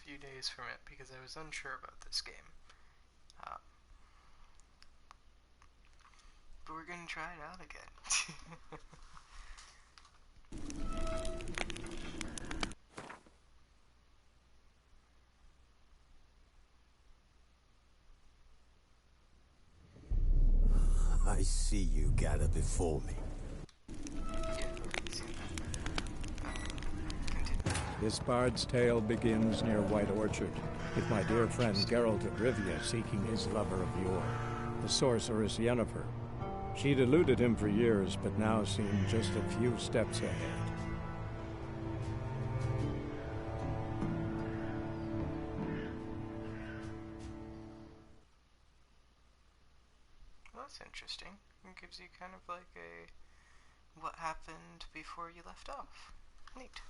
few days from it because I was unsure about this game. But we're gonna try it out again. I see you gather before me. This bard's tale begins near White Orchard, with my dear friend Geralt of Rivia seeking his lover of yore, the sorceress Yennefer. She'd eluded him for years, but now seemed just a few steps ahead. Well, that's interesting. It gives you kind of like a what happened before you left off. Neat.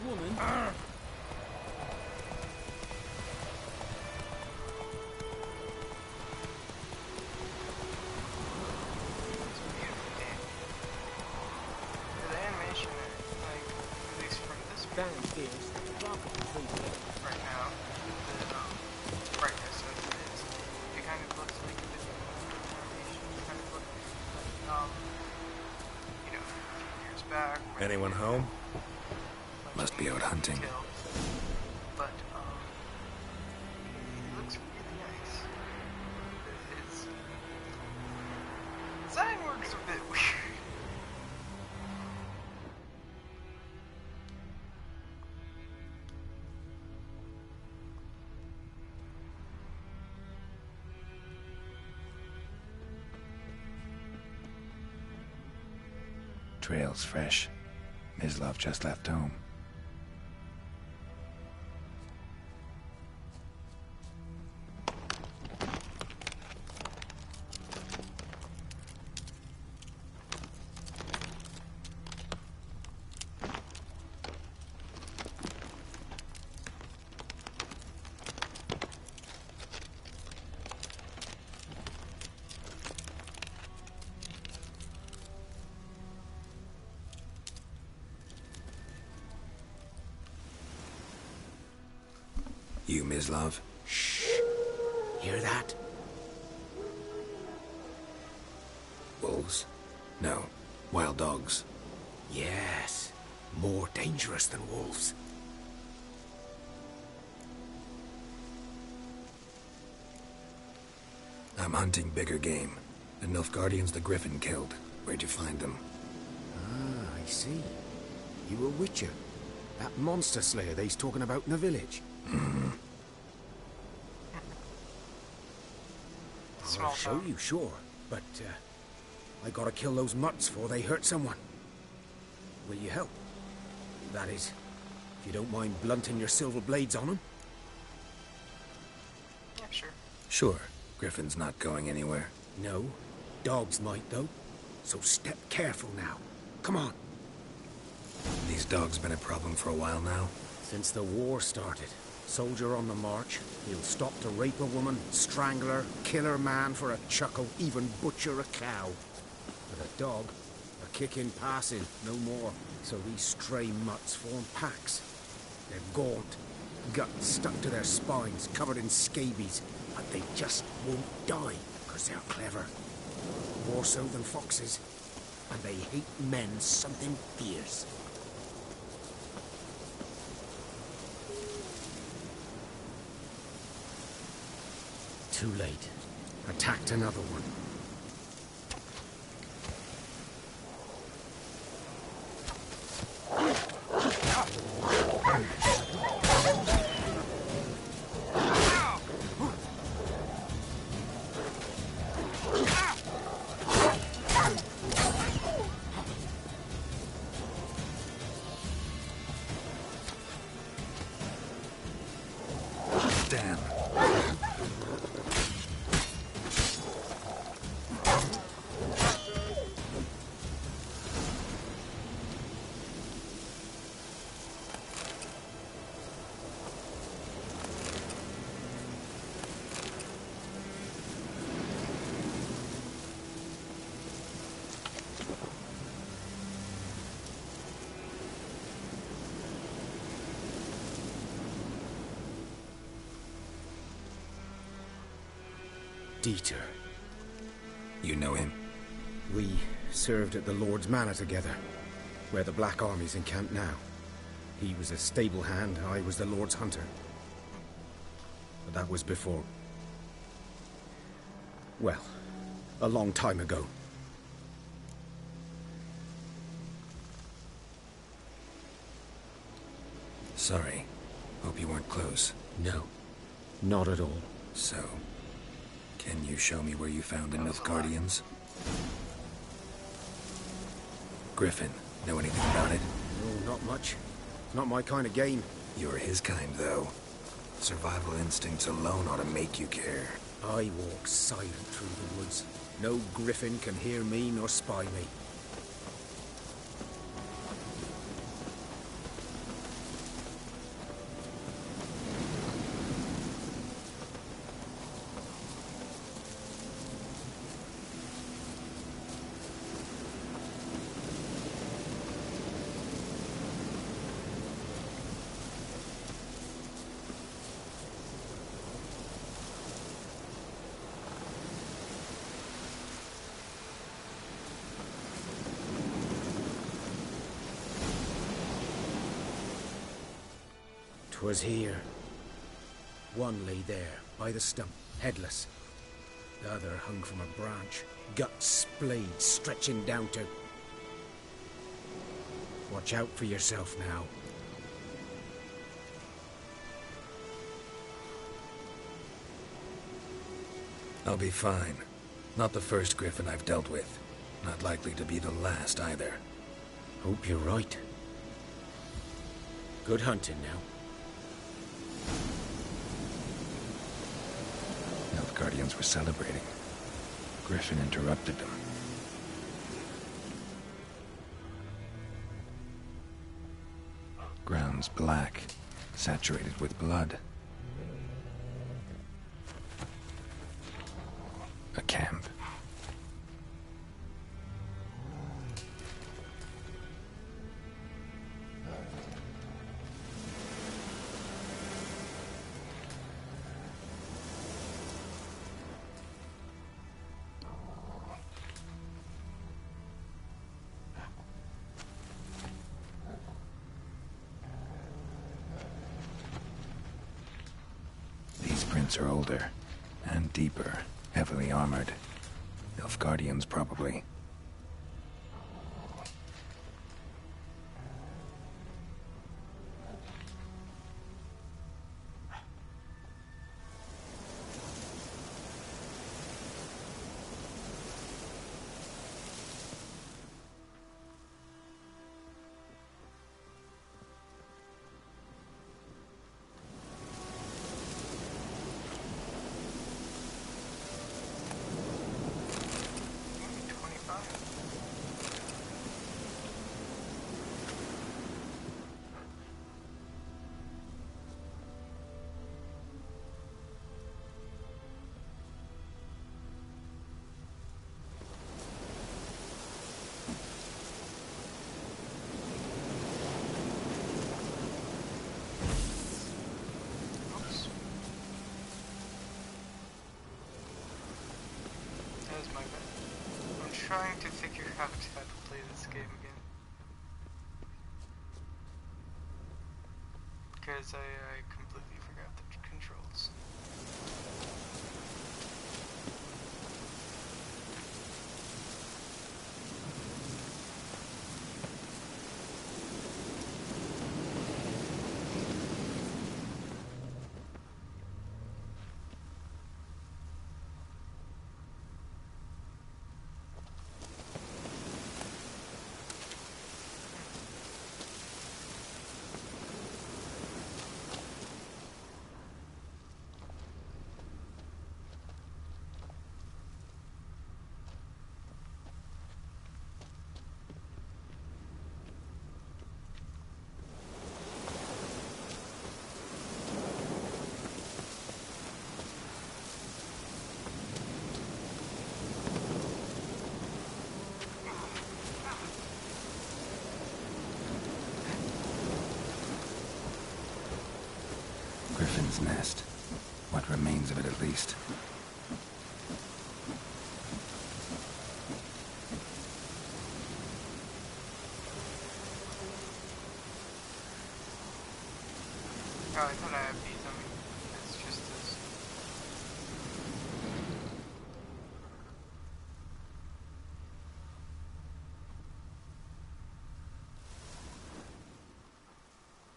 Woman. Right now, the brightness as it is, it kind of looks like a video animation. It kind of looks like, you know, a few years back. Anyone home? Must be out hunting. But, it looks really nice. Its design works a bit weird. Trail's fresh. Mislav just left home. You, Mislav? Shh. Hear that? Wolves? No. Wild dogs. Yes. More dangerous than wolves. I'm hunting bigger game. The Nilfgaardians the Griffin killed. Where'd you find them? Ah, I see. You a witcher. That monster slayer they's talking about in the village. Small I'll show town. you, sure. But, I gotta kill those mutts before they hurt someone. Will you help? That is, if you don't mind blunting your silver blades on them. Yeah, sure. Sure. Griffin's not going anywhere. No. Dogs might, though. So step careful now. Come on. These dogs been a problem for a while now? Since the war started, soldier on the march, he'll stop to rape a woman, strangle her, kill her man for a chuckle, even butcher a cow. But a dog, a kick in passing, no more. So these stray mutts form packs. They're gaunt, guts stuck to their spines, covered in scabies, but they just won't die, because they're clever. More so than foxes. And they hate men something fierce. Too late. Attacked another one. Damn. Dieter. You know him? We served at the Lord's Manor together, where the Black Army's encamped now. He was a stable hand, I was the Lord's hunter. But that was before... well, a long time ago. Sorry. Hope you weren't close. No, not at all. So, can you show me where you found the Nilfgaardians? Griffin, know anything about it? No, not much. Not my kind of game. You're his kind, though. Survival instincts alone ought to make you care. I walk silent through the woods. No griffin can hear me nor spy me. Was here. One lay there, by the stump, headless. The other hung from a branch, guts splayed, stretching down to... Watch out for yourself now. I'll be fine. Not the first Griffin I've dealt with. Not likely to be the last either. Hope you're right. Good hunting now. Nilfgaardians were celebrating. Griffin interrupted them. Ground's black, saturated with blood. A camp. footprints are older. And deeper. Heavily armored. Nilfgaardians, probably. Maybe 25. Oops. That was my bad. I'm trying to figure out how to play this game again. Because I completely forgot the controls. Griffin's nest. What remains of it, at least. Oh, I thought I had bees on me. It's just this.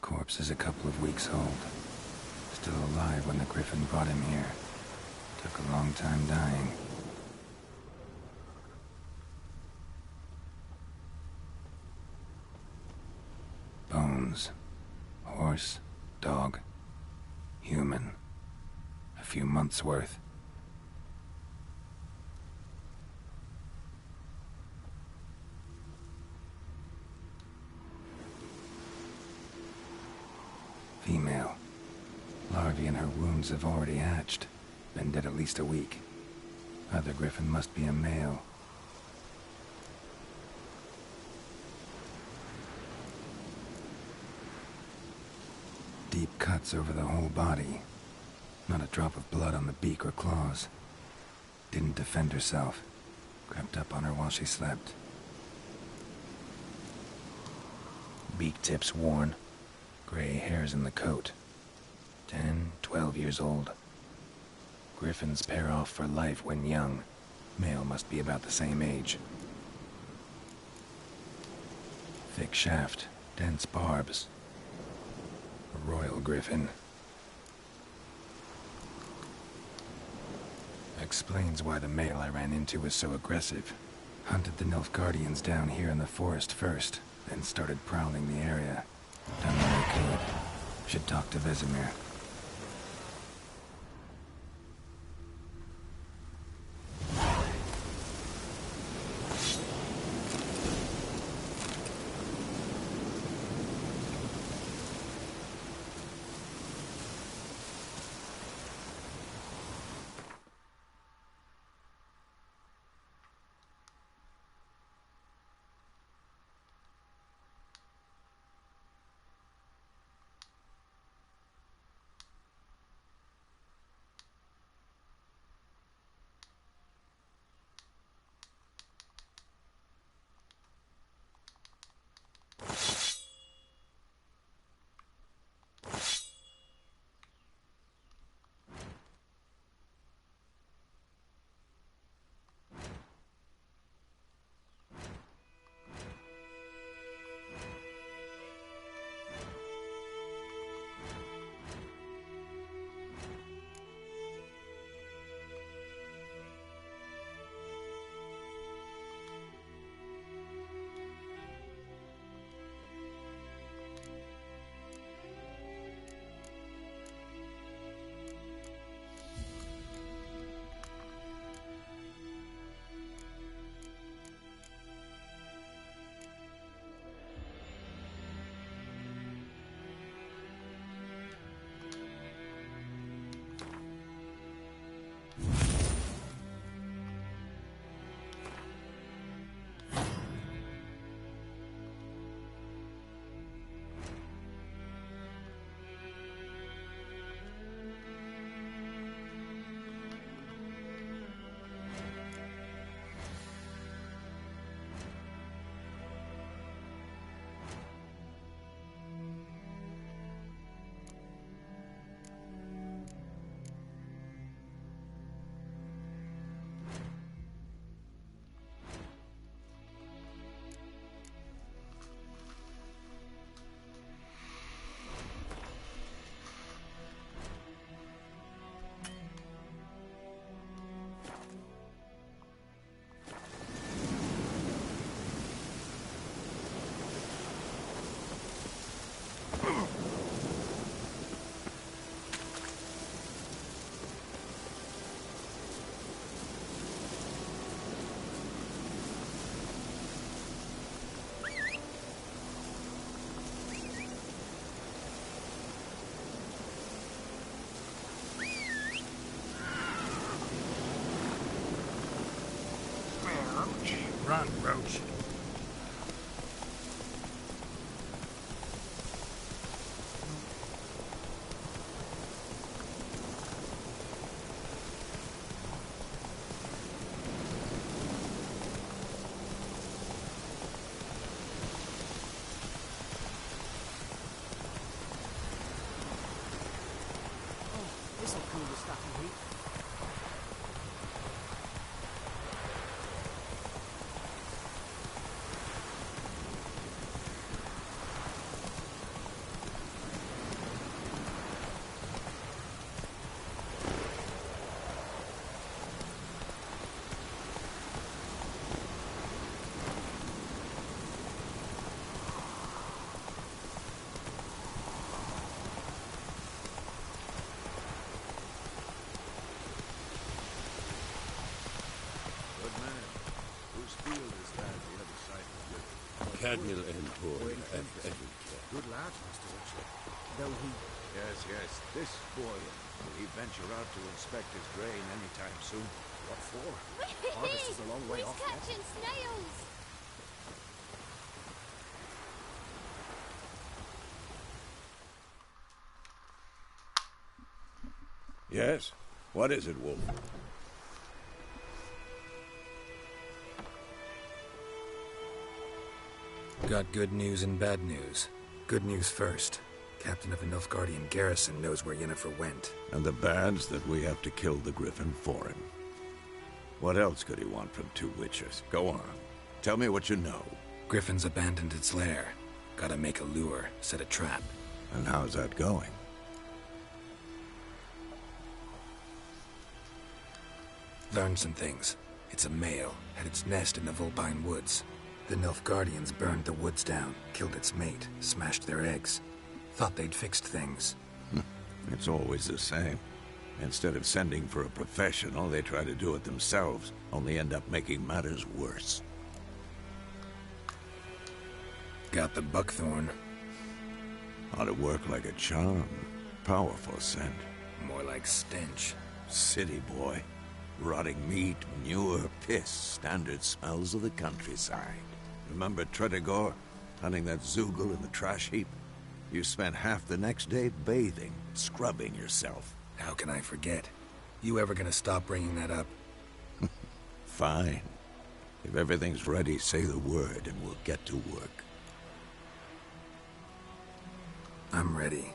Corpse is a couple of weeks old. Still alive when the Griffin brought him here. Took a long time dying. Bones. Horse. Dog. Human. A few months' worth. Female. Larvae in her wounds have already hatched. Been dead at least a week. Other Griffin must be a male. Deep cuts over the whole body. Not a drop of blood on the beak or claws. Didn't defend herself. Crept up on her while she slept. Beak tips worn. Gray hairs in the coat. 10, 12 years old. Griffins pair off for life when young. Male must be about the same age. Thick shaft, dense barbs. A royal griffin. Explains why the male I ran into was so aggressive. Hunted the Nilfgaardians down here in the forest first, then started prowling the area. Done what I could. Should talk to Vesemir. Run, Roach. This'll cool the stuffy heat. Cadmiel Endor F. Good lad, Mr. Richard. Though he... Yes. This boy, will he venture out to inspect his grain anytime soon? What for? Harvest is a long way off yet. Catching snails! Yes? What is it, Wolf? Got good news and bad news. Good news first. Captain of the Nilfgaardian garrison knows where Yennefer went. And the bad's that we have to kill the Griffin for him. What else could he want from two witchers? Go on. Tell me what you know. Griffin's abandoned its lair. Gotta make a lure, set a trap. And how's that going? Learned some things. It's a male, had its nest in the Vulpine Woods. The Nilfgaardians burned the woods down, killed its mate, smashed their eggs. Thought they'd fixed things. It's always the same. Instead of sending for a professional, they try to do it themselves, only end up making matters worse. Got the buckthorn. Ought to work like a charm. Powerful scent. More like stench. City boy. Rotting meat, manure, piss, standard smells of the countryside. Remember Tretogor? Hunting that Zoogle in the trash heap? You spent half the next day bathing, scrubbing yourself. How can I forget? You ever gonna stop bringing that up? Fine. If everything's ready, say the word and we'll get to work. I'm ready.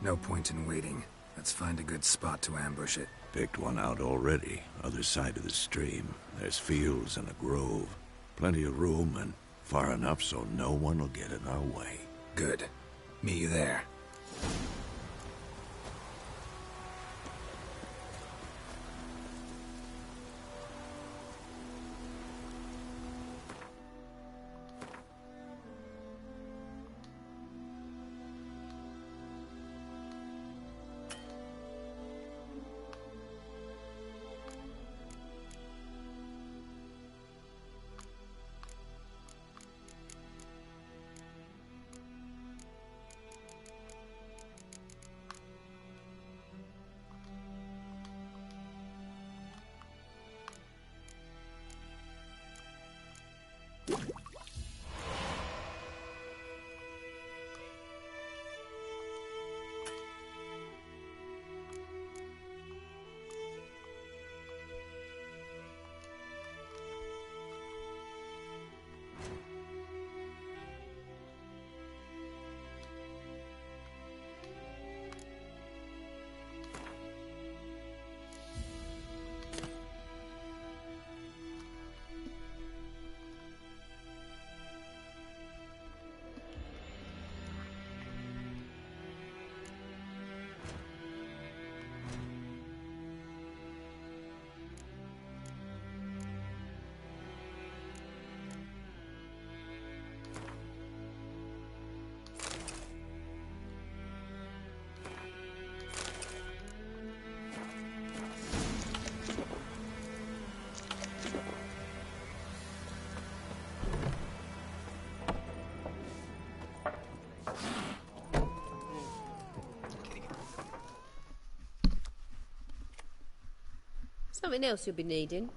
No point in waiting. Let's find a good spot to ambush it. Picked one out already, other side of the stream. There's fields and a grove. Plenty of room and far enough so no one will get in our way. Good. Meet you there. Something else you'll be needing.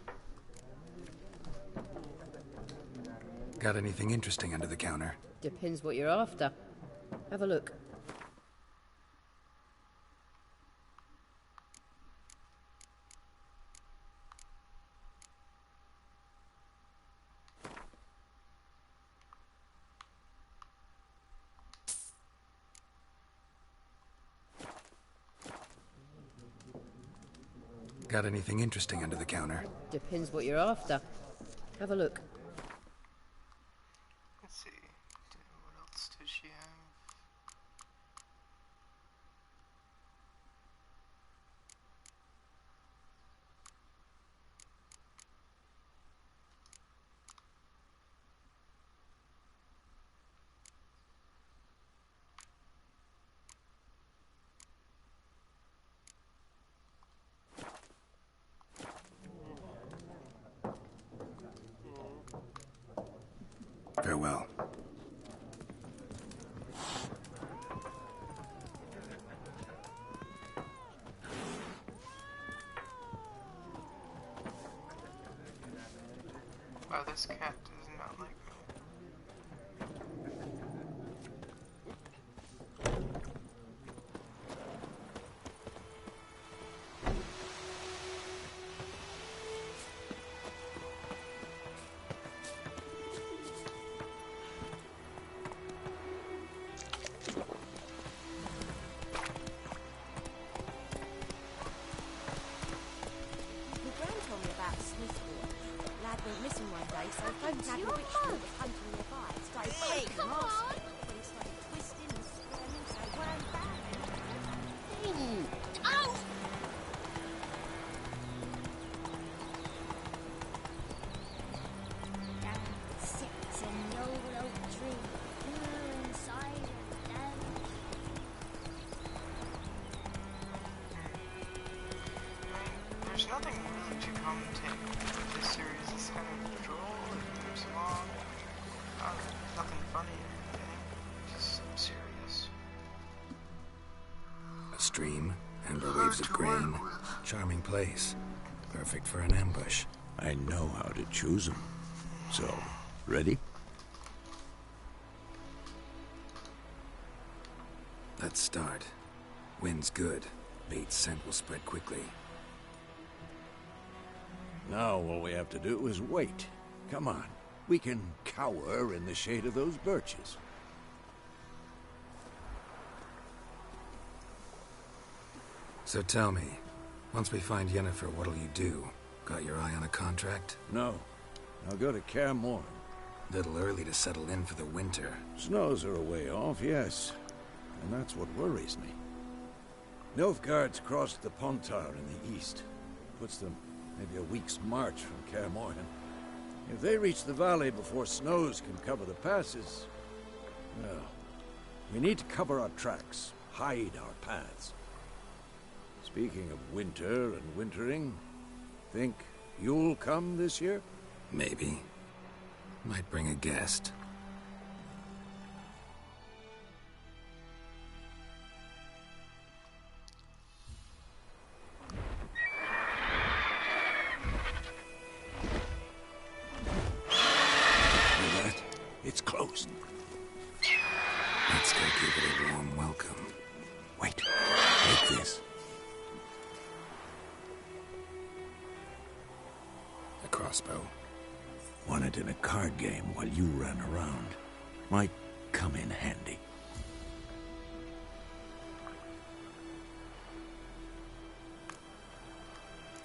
Got anything interesting under the counter? Depends what you're after. Have a look. Got anything interesting under the counter? Depends what you're after. Have a look. Let's see. What else does she have? Farewell. Wow, this cat does not like me. Your gran told me about Smithfield. Lad went missing one day, so I phoned Dad and Richard was hunting nearby. It started breaking and asking. Then it started twisting and squirming, so it weren't bad. Ow! Down sits in the old oak tree, inside and down. There's nothing really to commentate with this series. It's kind of droll, it moves along. Nothing funny or anything. Just serious. A stream, amber waves of grain. Charming place. Perfect for an ambush. I know how to choose them. So, ready? Let's start. Wind's good. Bait's scent will spread quickly. Now all we have to do is wait. Come on. We can cower in the shade of those birches. So tell me, once we find Yennefer, what'll you do? Got your eye on a contract? No. I'll go to Kaer Morhen. Little early to settle in for the winter. Snows are a way off, yes. And that's what worries me. Nilfgaard's crossed the Pontar in the east. Puts them maybe a week's march from Kaer Morhen. If they reach the valley before snows can cover the passes, well, we need to cover our tracks, hide our paths. Speaking of winter and wintering, think you'll come this year? Maybe. Might bring a guest. Hear that? It's closed. Let's go give it a warm welcome. Wait. Take this. A crossbow. Won it in a card game while you ran around. Might come in handy.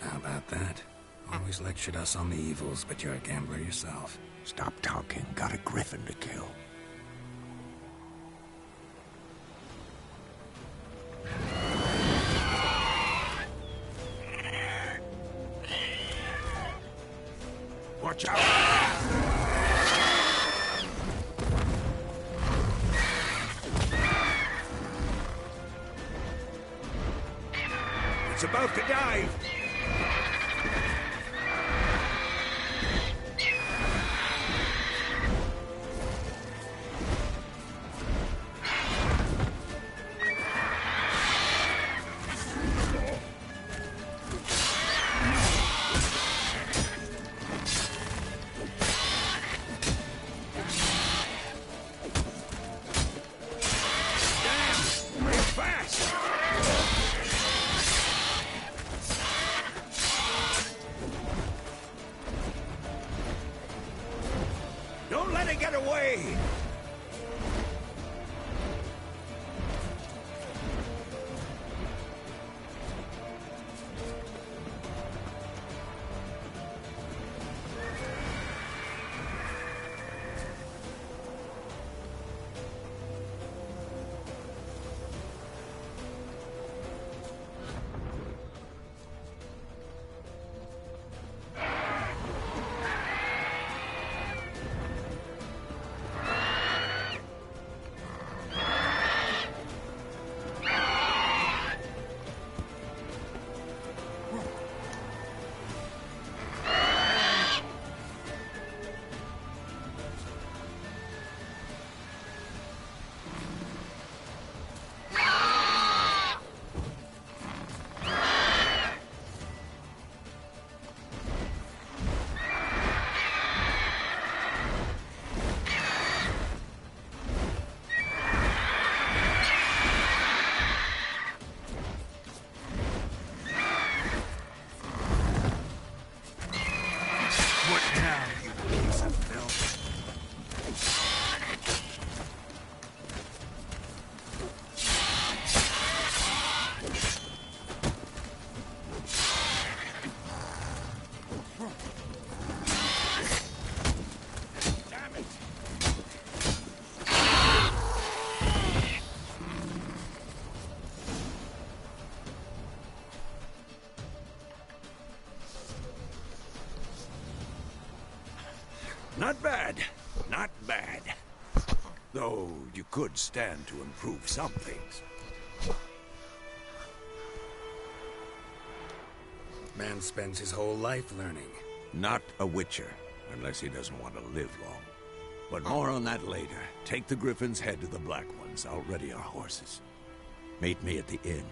How about that? Always lectured us on the evils, but you're a gambler yourself. Stop talking. Got a griffin to kill. Watch out! It's about to dive! Not bad. Not bad. Though you could stand to improve some things. Man spends his whole life learning. Not a witcher, unless he doesn't want to live long. But more on that later. Take the Griffin's head to the Black Ones. I'll ready our horses. Meet me at the inn.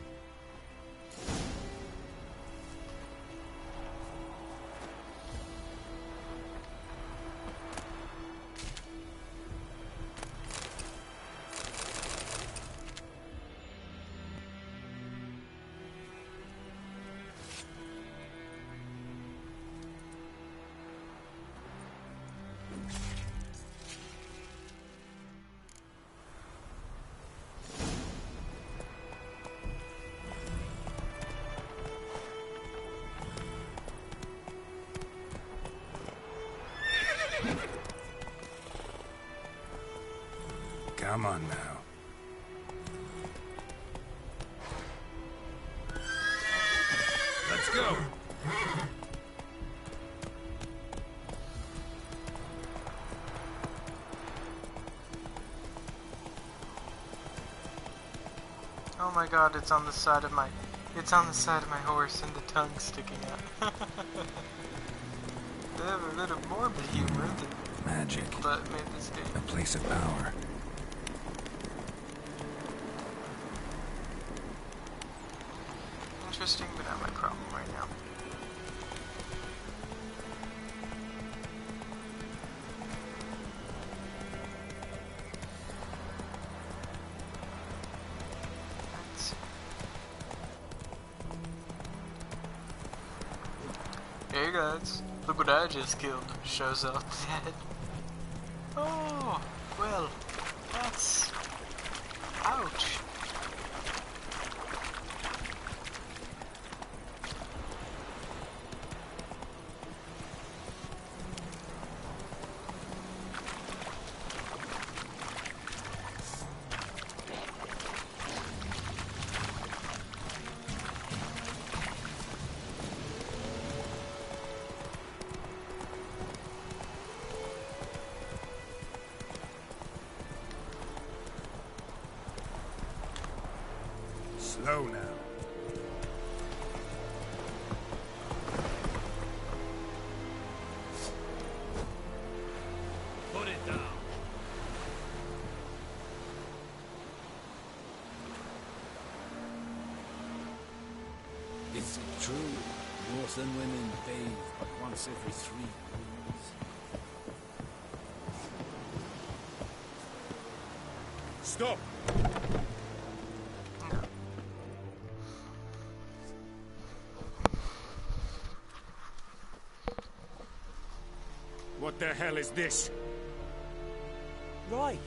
Come on now. Let's go! Oh my god, it's on the side of my... It's on the side of my horse and the tongue's sticking out. They have a bit of morbid humor Magic. that made this game. A place of power. Interesting, but not my problem right now. Let's see. Hey guys, look what I just killed. Shows up dead. Oh, well, that's... Ouch. Slow now. Put it down. Is it true? Northern women bathe but once every 3 years. Stop! What the hell is this? Right.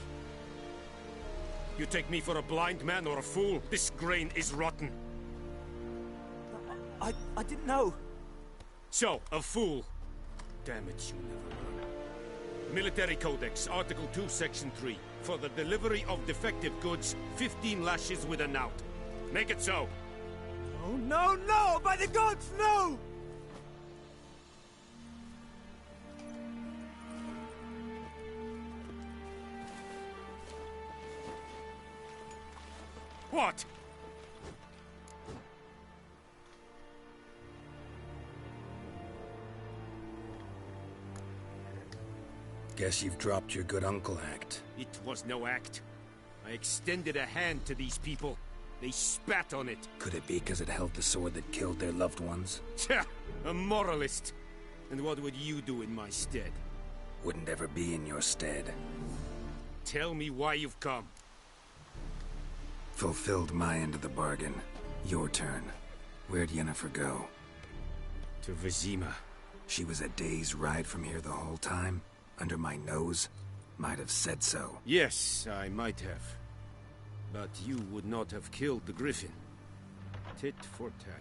You take me for a blind man or a fool? This grain is rotten. I didn't know. So, a fool. Damn it, you never learn. Military Codex, Article 2, Section 3. For the delivery of defective goods, 15 lashes with a knout. Make it so. Oh, no, no! By the gods, no! What? Guess you've dropped your good uncle act. It was no act. I extended a hand to these people. They spat on it. Could it be because it held the sword that killed their loved ones? Tja, a moralist. And what would you do in my stead? Wouldn't ever be in your stead. Tell me why you've come. Fulfilled my end of the bargain. Your turn. Where'd Yennefer go? To Vizima. She was a day's ride from here the whole time? Under my nose? Might have said so. Yes, I might have. But you would not have killed the Griffin. Tit for tat.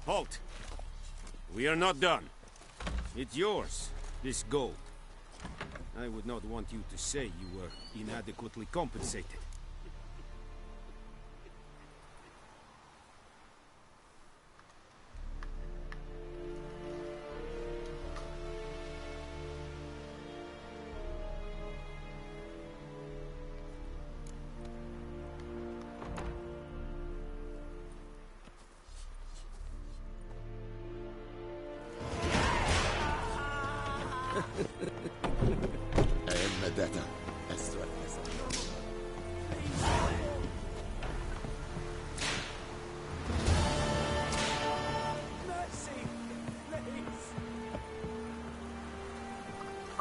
Halt! We are not done. It's yours, this gold. I would not want you to say you were inadequately compensated.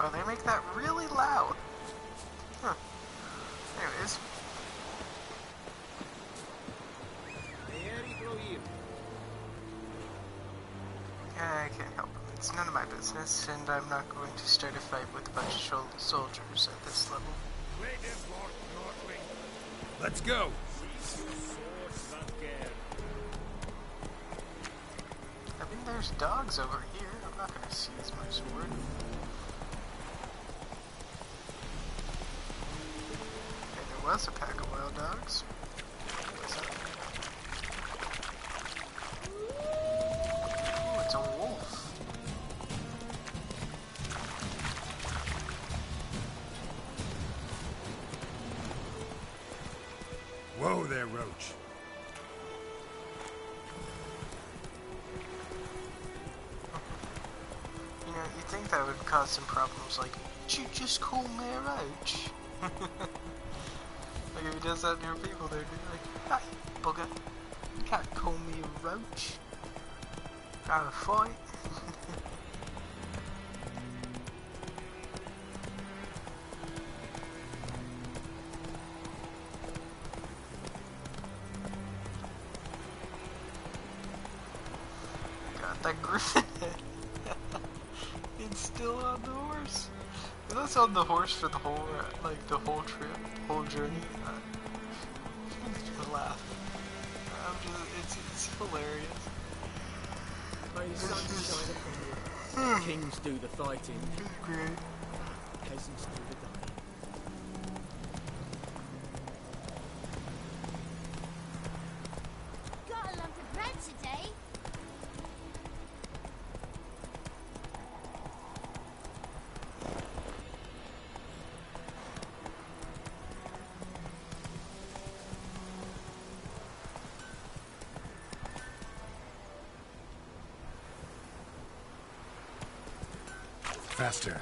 Oh, they make that really loud. Huh. Anyways. I can't help it. It's none of my business, and I'm not going to start a fight with a bunch of soldiers at this level. Let's go! I mean, there's dogs over here. I'm not going to seize my sword. Okay, there was a pack of wild dogs. Oh, it's a wolf. Whoa there, Roach. You know, you'd think that would cause some problems, like, did you just call me a roach? Like, if he does that near people, they'd be like, hey, bugger, you can't call me a roach. Have a fight. God, that griffin head. It's still on the horse. Is this on the horse for the whole, like, the whole trip, whole journey? I'm just gonna laugh. It's hilarious. Kings do the fighting. Great. Peasants do the dying. Got a lump of bread today. Faster.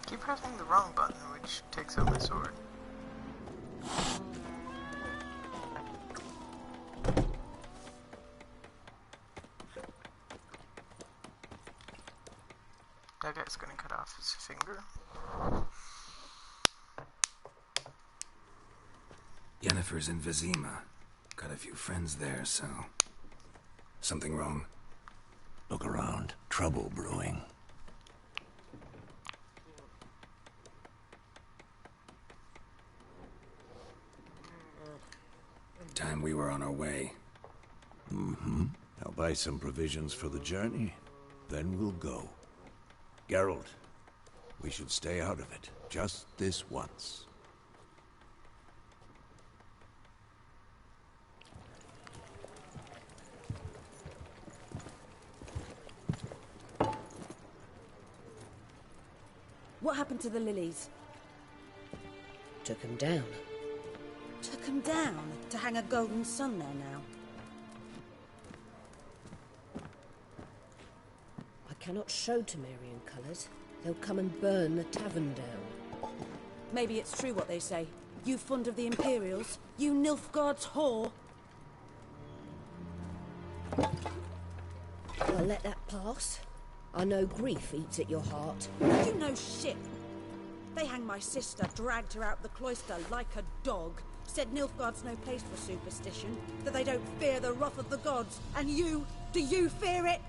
Keep pressing the wrong button, which takes out my sword. That guy's gonna cut off his finger. Yennefer's in Vizima. Got a few friends there, so... Something wrong? Look around. Trouble brewing. Time we were on our way. Mm-hmm. I'll buy some provisions for the journey. Then we'll go. Geralt, we should stay out of it. Just this once. What happened to the lilies? Took him down. Took them down to hang a golden sun there now. I cannot show Temerian colours. They'll come and burn the tavern down. Maybe it's true what they say. You fond of the Imperials? You Nilfgaard's whore? I'll let that pass. I know grief eats at your heart. You know shit. They hanged my sister, dragged her out the cloister like a dog. Said Nilfgaard's no place for superstition, that they don't fear the wrath of the gods. And you, do you fear it?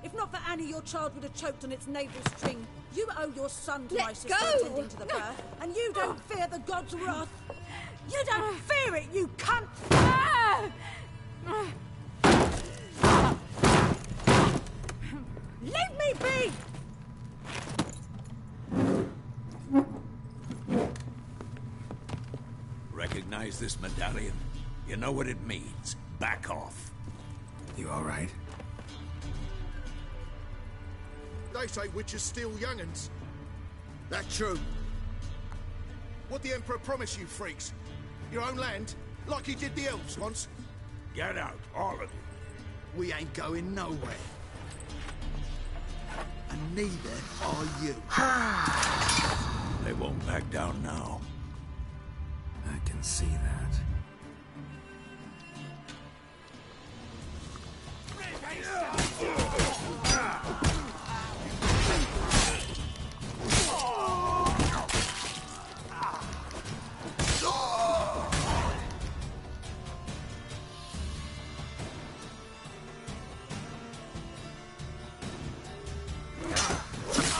If not for Annie, your child would have choked on its navel string. You owe your son to my sister attending to the birth, and you don't fear the gods' wrath. You don't fear it, you cunt! Leave me be! Recognize this medallion? You know what it means. Back off. You all right? They say witches steal young'uns. That true. What the Emperor promised you freaks? Your own land? Like he did the elves once? Get out, all of you. We ain't going nowhere. And neither are you. They won't back down now. I can see that.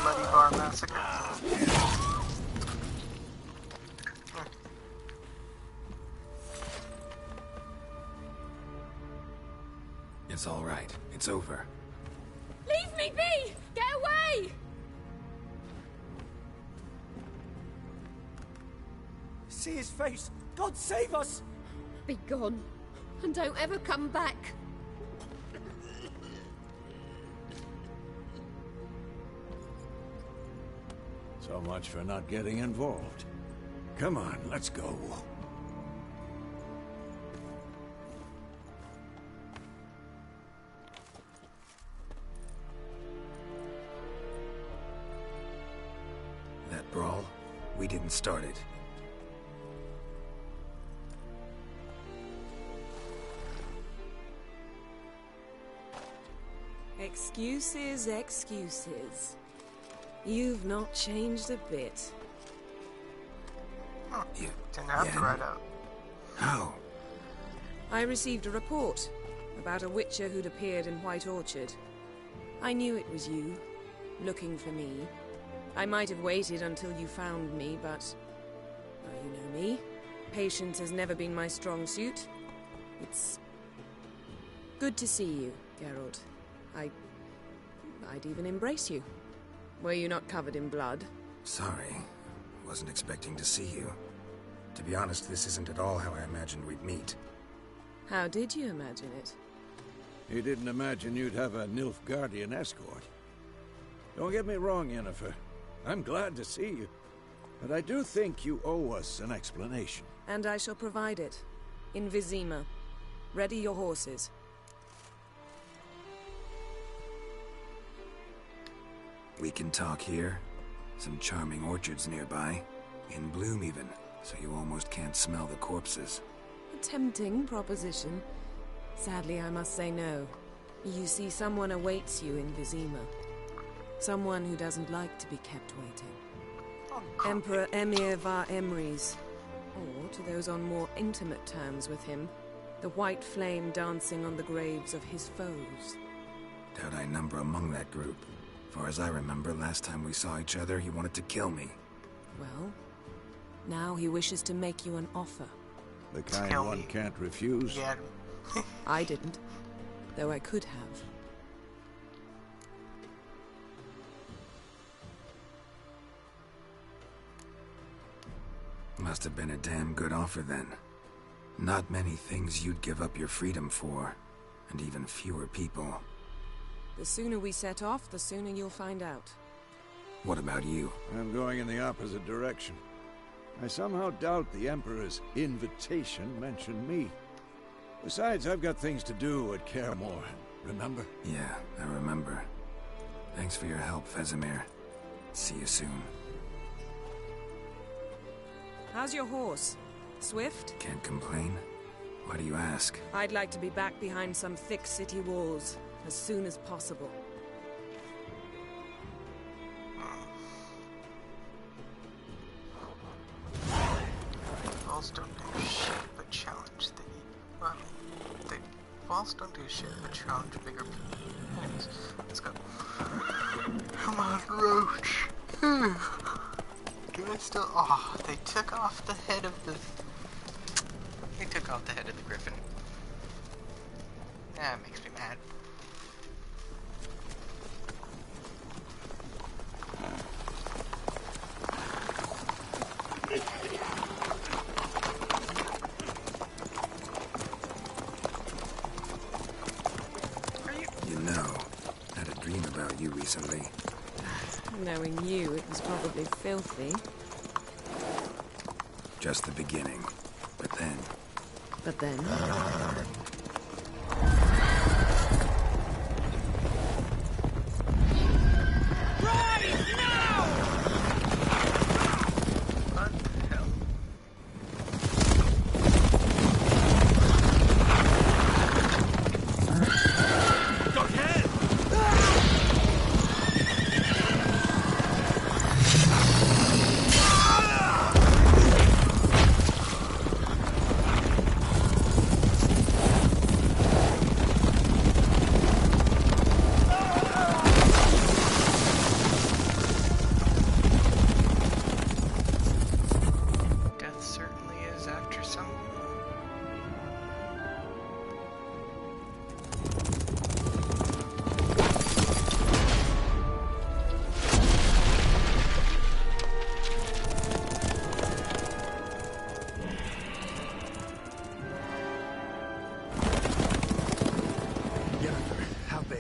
Bloody bar massacre. It's all right. It's over. Leave me be! Get away! See his face! God save us! Be gone, and don't ever come back. So much for not getting involved. Come on, let's go. That brawl, we didn't start it. Excuses, excuses. You've not changed a bit. You didn't have to write out. How? I received a report about a witcher who'd appeared in White Orchard. I knew it was you, looking for me. I might have waited until you found me, but... well, you know me. Patience has never been my strong suit. It's... good to see you, Geralt. I'd even embrace you. Were you not covered in blood? Sorry. Wasn't expecting to see you. To be honest, this isn't at all how I imagined we'd meet. How did you imagine it? You didn't imagine you'd have a Nilfgaardian escort. Don't get me wrong, Yennefer. I'm glad to see you. But I do think you owe us an explanation. And I shall provide it. In Vizima. Ready your horses. We can talk here. Some charming orchards nearby. In bloom even, so you almost can't smell the corpses. A tempting proposition. Sadly, I must say no. You see, someone awaits you in Vizima. Someone who doesn't like to be kept waiting. Emperor Emir var Emrys. Or, to those on more intimate terms with him, the white flame dancing on the graves of his foes. Doubt I number among that group. Far as I remember, last time we saw each other, he wanted to kill me. Well, now he wishes to make you an offer. The kind one can't refuse? Yeah. I didn't, though I could have. Must have been a damn good offer then. Not many things you'd give up your freedom for, and even fewer people. The sooner we set off, the sooner you'll find out. What about you? I'm going in the opposite direction. I somehow doubt the Emperor's invitation mentioned me. Besides, I've got things to do at Kaer Morhen, remember? Yeah, I remember. Thanks for your help, Vesemir. See you soon. How's your horse? Swift? Can't complain. Why do you ask? I'd like to be back behind some thick city walls as soon as possible. Walls don't do shit but challenge the... well, walls don't do shit but challenge bigger people. Anyways, let's go. Come on, Roach. Do I still... oh, they took off the head of the... they took off the head of the griffin. That makes me mad. You know, I had a dream about you recently. Knowing you, it was probably filthy. Just the beginning. But then... But then...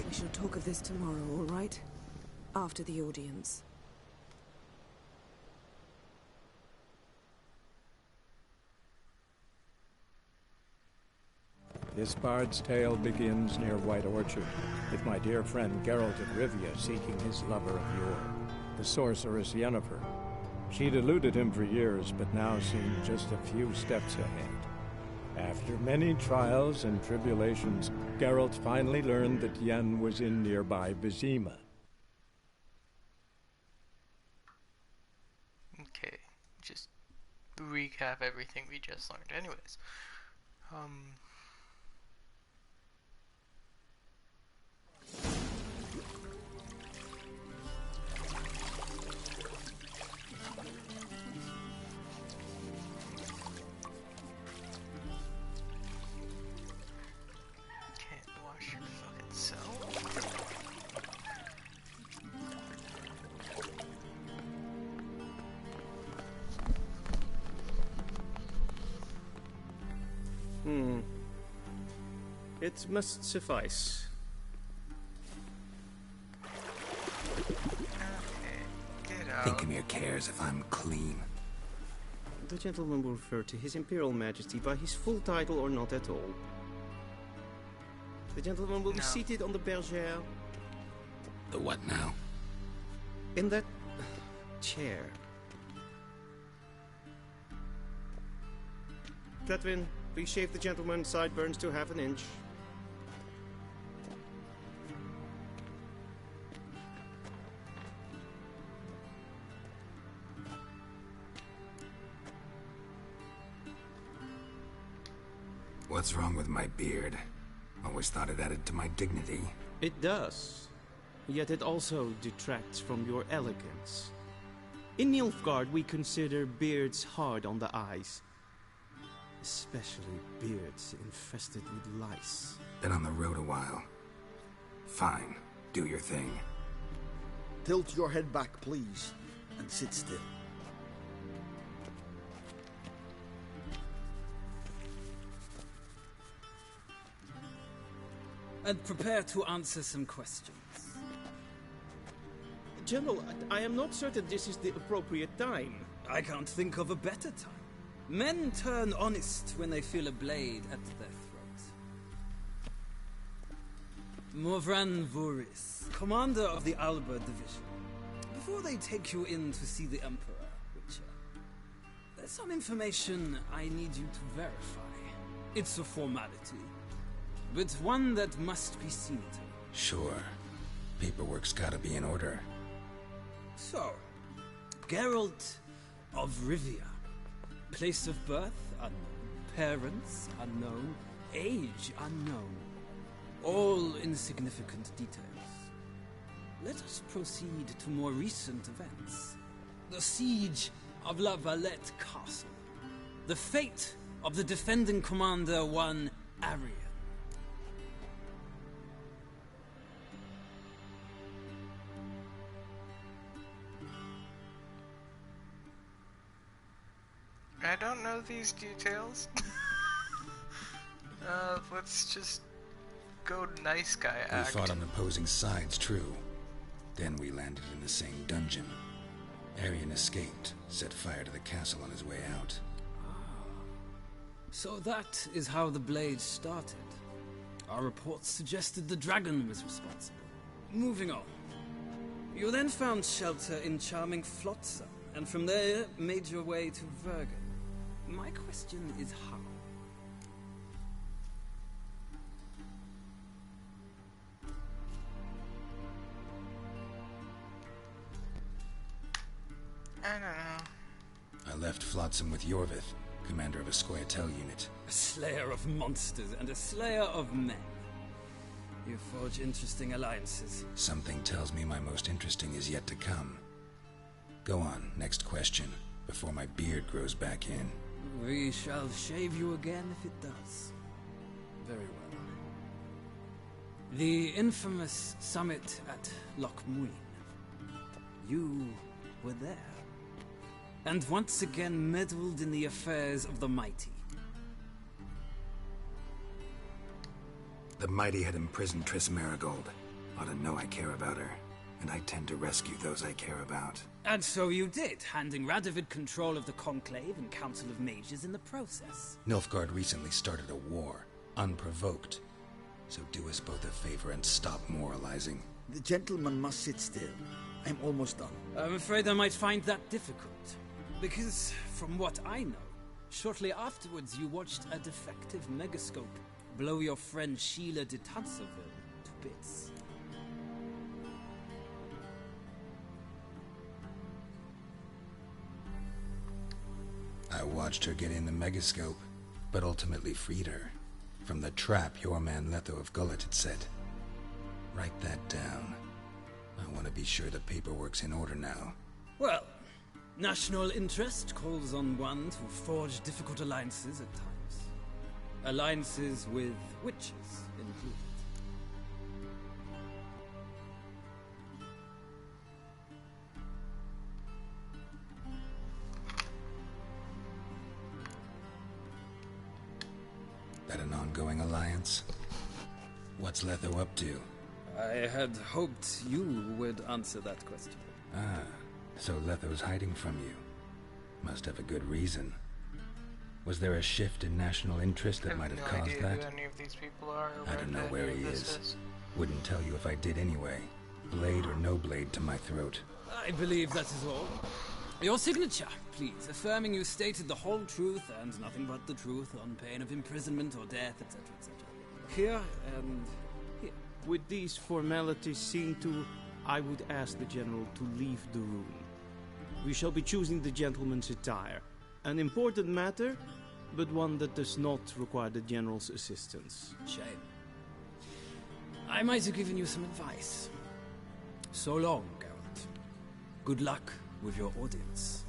We shall talk of this tomorrow, all right? After the audience. This bard's tale begins near White Orchard, with my dear friend Geralt of Rivia seeking his lover of yore, the sorceress Yennefer. She'd eluded him for years, but now seemed just a few steps ahead. After many trials and tribulations, Geralt finally learned that Yen was in nearby Vizima. Okay, just recap everything we just learned. Anyways, It must suffice. Think Emir cares if I'm clean. The gentleman will refer to His Imperial Majesty by his full title or not at all. The gentleman will be seated on the bergère. The what now? In that chair. Cletwin, please shave the gentleman's sideburns to half an inch. What's wrong with my beard? Always thought it added to my dignity. It does. Yet it also detracts from your elegance. In Nilfgaard, we consider beards hard on the eyes. Especially beards infested with lice. Been on the road a while. Fine. Do your thing. Tilt your head back, please, and sit still. And prepare to answer some questions. General, I am not certain this is the appropriate time. I can't think of a better time. Men turn honest when they feel a blade at their throat. Morvran Voorhis, commander of the Alba Division. Before they take you in to see the Emperor, Witcher, there's some information I need you to verify. It's a formality, but one that must be seen to. Sure. Paperwork's gotta be in order. So, Geralt of Rivia. Place of birth unknown. Parents unknown. Age unknown. All insignificant details. Let us proceed to more recent events. The siege of La Valette Castle. The fate of the defending commander, one Arian. I don't know these details. Let's just go nice guy act. We fought on opposing sides, true. Then we landed in the same dungeon. Arian escaped, set fire to the castle on his way out. So that is how the blade started. Our reports suggested the dragon was responsible. Moving on. You then found shelter in charming Flotsam, and from there made your way to Vergen. My question is how? I don't know. I left Flotsam with Yorvith, commander of a Scoia'tael unit. A slayer of monsters and a slayer of men. You forge interesting alliances. Something tells me my most interesting is yet to come. Go on, next question, before my beard grows back in. We shall shave you again if it does. Very well. The infamous summit at Loch Muin. You were there. And once again meddled in the affairs of the mighty. The mighty had imprisoned Triss Merigold. Ought to know I care about her, and I tend to rescue those I care about. And so you did, handing Radovid control of the Conclave and Council of Mages in the process. Nilfgaard recently started a war, unprovoked. So do us both a favor and stop moralizing. The gentleman must sit still. I'm almost done. I'm afraid I might find that difficult. Because, from what I know, shortly afterwards you watched a defective megascope blow your friend Sheila de Tanserville to bits. I watched her get in the megascope, but ultimately freed her from the trap your man Letho of Gullet had set. Write that down. I want to be sure the paperwork's in order now. Well, national interest calls on one to forge difficult alliances at times. Alliances with witches included. That an ongoing alliance? What's Letho up to? I had hoped you would answer that question. Ah, so Letho's hiding from you. Must have a good reason. Was there a shift in national interest that might have caused that? I have no idea who any of these people are. I don't know where he is. Wouldn't tell you if I did anyway. Blade or no blade to my throat. I believe that is all. Your signature, please, affirming you stated the whole truth and nothing but the truth on pain of imprisonment or death, etc., etc. Here and here. With these formalities seen to, I would ask the General to leave the room. We shall be choosing the gentleman's attire. An important matter, but one that does not require the General's assistance. Shame. I might have given you some advice. So long, Geralt. Good luck with your audience.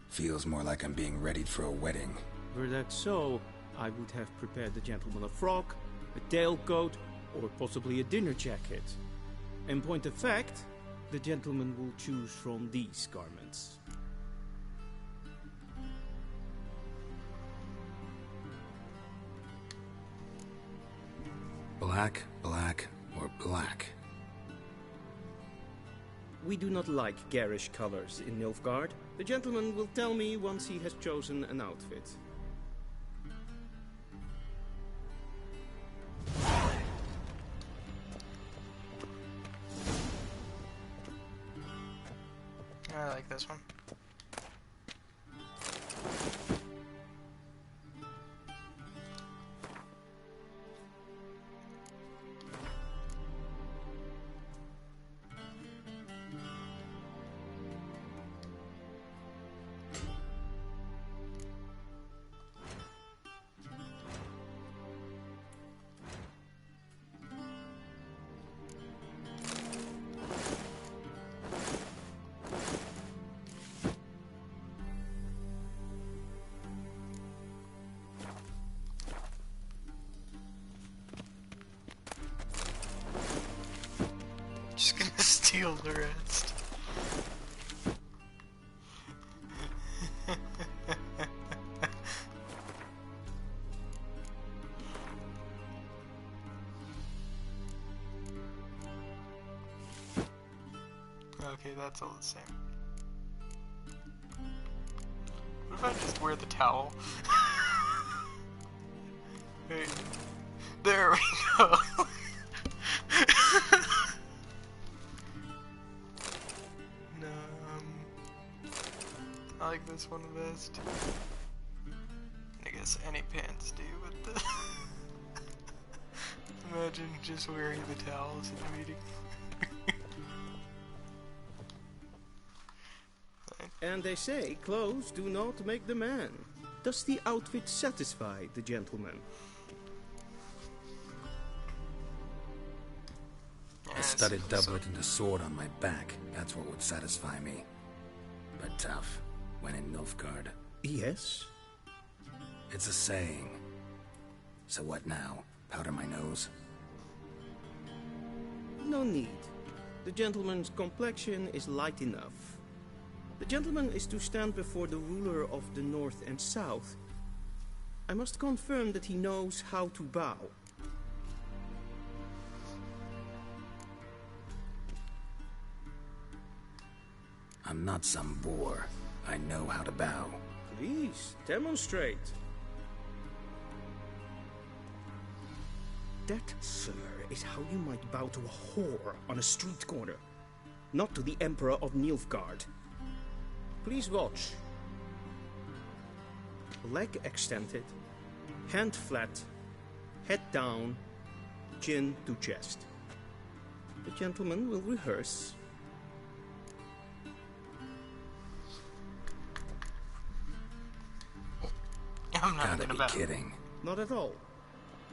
Feels more like I'm being readied for a wedding. Were that so, I would have prepared the gentleman a frock, a tailcoat, or possibly a dinner jacket. In point of fact, the gentleman will choose from these garments. Black, black, or black? We do not like garish colors in Nilfgaard. The gentleman will tell me once he has chosen an outfit. I like this one. Just gonna steal the rest. Okay, that's all the same. What if I just wear the towel? Wait. There we go. I like this one the best. I guess any pants do, but the imagine just wearing the towels in the meeting. And they say clothes do not make the man. Does the outfit satisfy the gentleman? A studded doublet and a sword on my back. That's what would satisfy me. But tough, when in Nilfgaard. Yes? It's a saying. So what now? Powder my nose? No need. The gentleman's complexion is light enough. The gentleman is to stand before the ruler of the North and South. I must confirm that he knows how to bow. I'm not some boor. I know how to bow. Please, demonstrate. That, sir, is how you might bow to a whore on a street corner, not to the Emperor of Nilfgaard. Please watch. Leg extended, hand flat, head down, chin to chest. The gentleman will rehearse. I'm not Gotta gonna be bow. kidding. Not at all.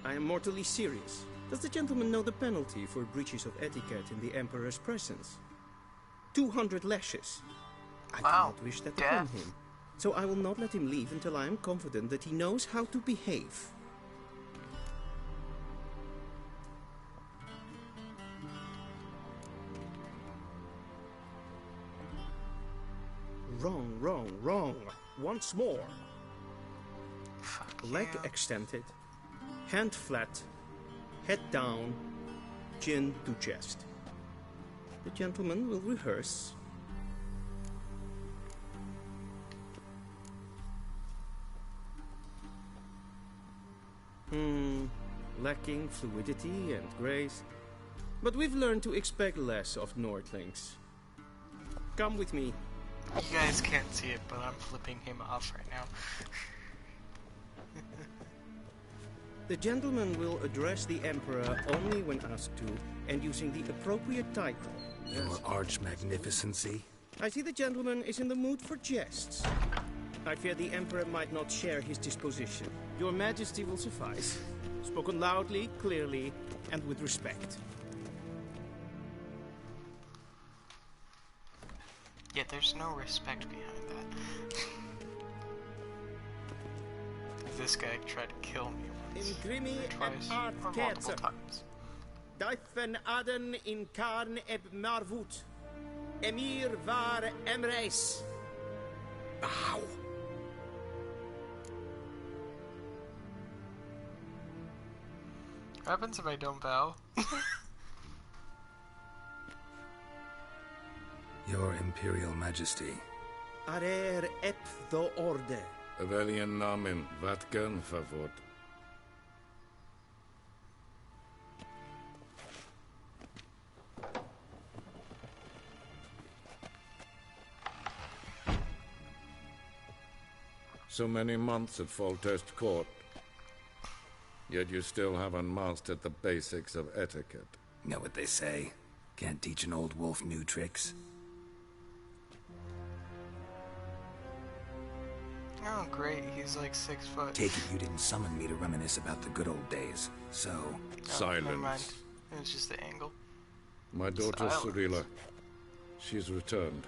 I am mortally serious. Does the gentleman know the penalty for breaches of etiquette in the Emperor's presence? 200 lashes. I do not wish that upon him. So I will not let him leave until I am confident that he knows how to behave. Wrong, wrong, wrong. Once more. Leg extended, hand flat, head down, chin to chest. The gentleman will rehearse. Lacking fluidity and grace. But we've learned to expect less of Nordlings. Come with me. You guys can't see it, but I'm flipping him off right now. The gentleman will address the Emperor only when asked to, and using the appropriate title. Your arch-magnificency? I see the gentleman is in the mood for jests. I fear the Emperor might not share his disposition. Your Majesty will suffice. Spoken loudly, clearly, and with respect. Yeah, there's no respect behind that. This guy tried to kill me once, Grimi or twice, or multiple times. Daifen Aden in Karn eb Marvut. Emir var Emreis. Bow. What happens if I don't bow? Your Imperial Majesty. Arer ep the orde. Evelian namen, vatgen favor. So many months at Foltest Court. Yet you still haven't mastered the basics of etiquette. Know what they say? Can't teach an old wolf new tricks. Oh, great. He's like 6 foot. Take it you didn't summon me to reminisce about the good old days. So... Oh, never mind. It was just the angle. My daughter Silence. Cirilla. She's returned.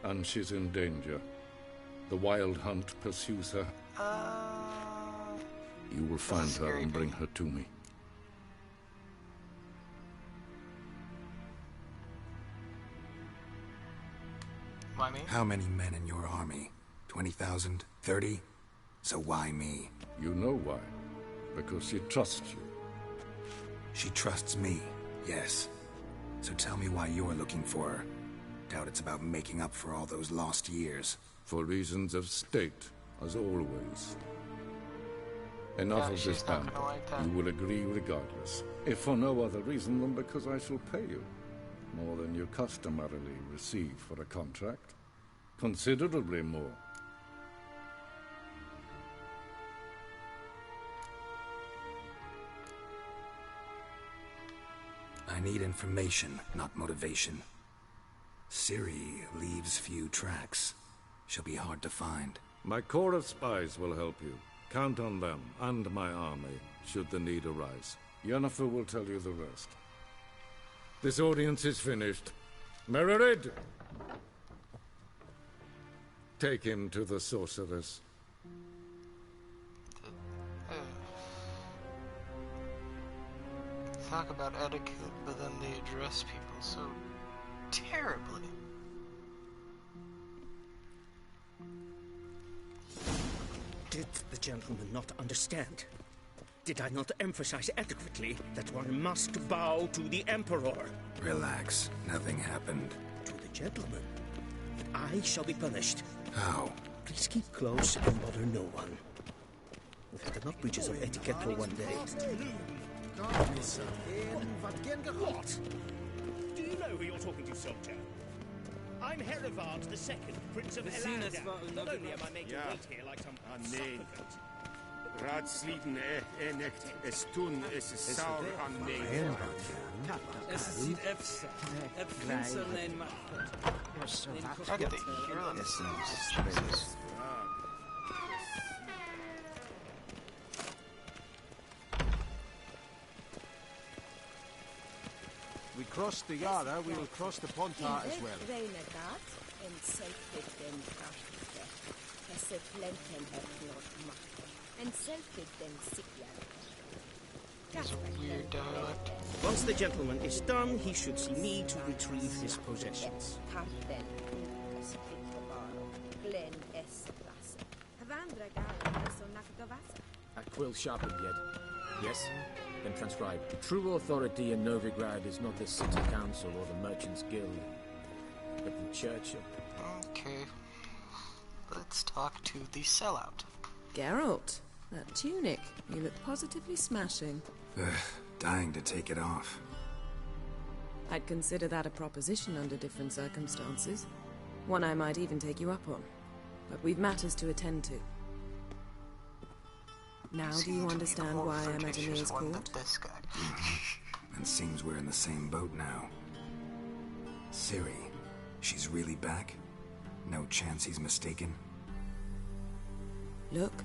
And she's in danger. The Wild Hunt pursues her. You will find her and bring her to me. Why me? How many men in your army? 20,000? 30? So why me? You know why. Because she trusts you. She trusts me, yes. So tell me why you're looking for her. Doubt it's about making up for all those lost years. For reasons of state, as always. Enough of this banter. You will agree regardless. If for no other reason than because I shall pay you. More than you customarily receive for a contract. Considerably more. I need information, not motivation. Ciri leaves few tracks. She'll be hard to find. My corps of spies will help you. Count on them, and my army, should the need arise. Yennefer will tell you the rest. This audience is finished. Mererid! Take him to the sorceress. talk about etiquette, but then they address people so terribly. Did the gentleman not understand? Did I not emphasize adequately that one must bow to the Emperor? Relax. Nothing happened. To the gentleman. I shall be punished. How? Please keep close and bother no one. We've had enough breaches of etiquette for one day. What? Do you know who you're talking to, soldier? I'm Herivard II, Prince of Elandar. Not only am I made to wait here like some supplicant. Ratsliden nicht es tun, es ist sauer an Nein. Es sieht Efsa. Efsa nein macht. You're so I get the hero in this. Jesus. We crossed the Yara, we will cross the Pontar as well. It's a weird dialect. Once the gentleman is done, he should see me to retrieve his possessions. At Quill sharpened yet? Yes? Then transcribe. True authority in Novigrad is not the city council or the merchants guild, but the church. Okay. Let's talk to the sellout. Geralt, that tunic. You look positively smashing. Dying to take it off. I'd consider that a proposition under different circumstances. One I might even take you up on. But we've matters to attend to. Now do you understand why I'm at Emir's court? And seems we're in the same boat now. Ciri, she's really back? No chance he's mistaken? Look,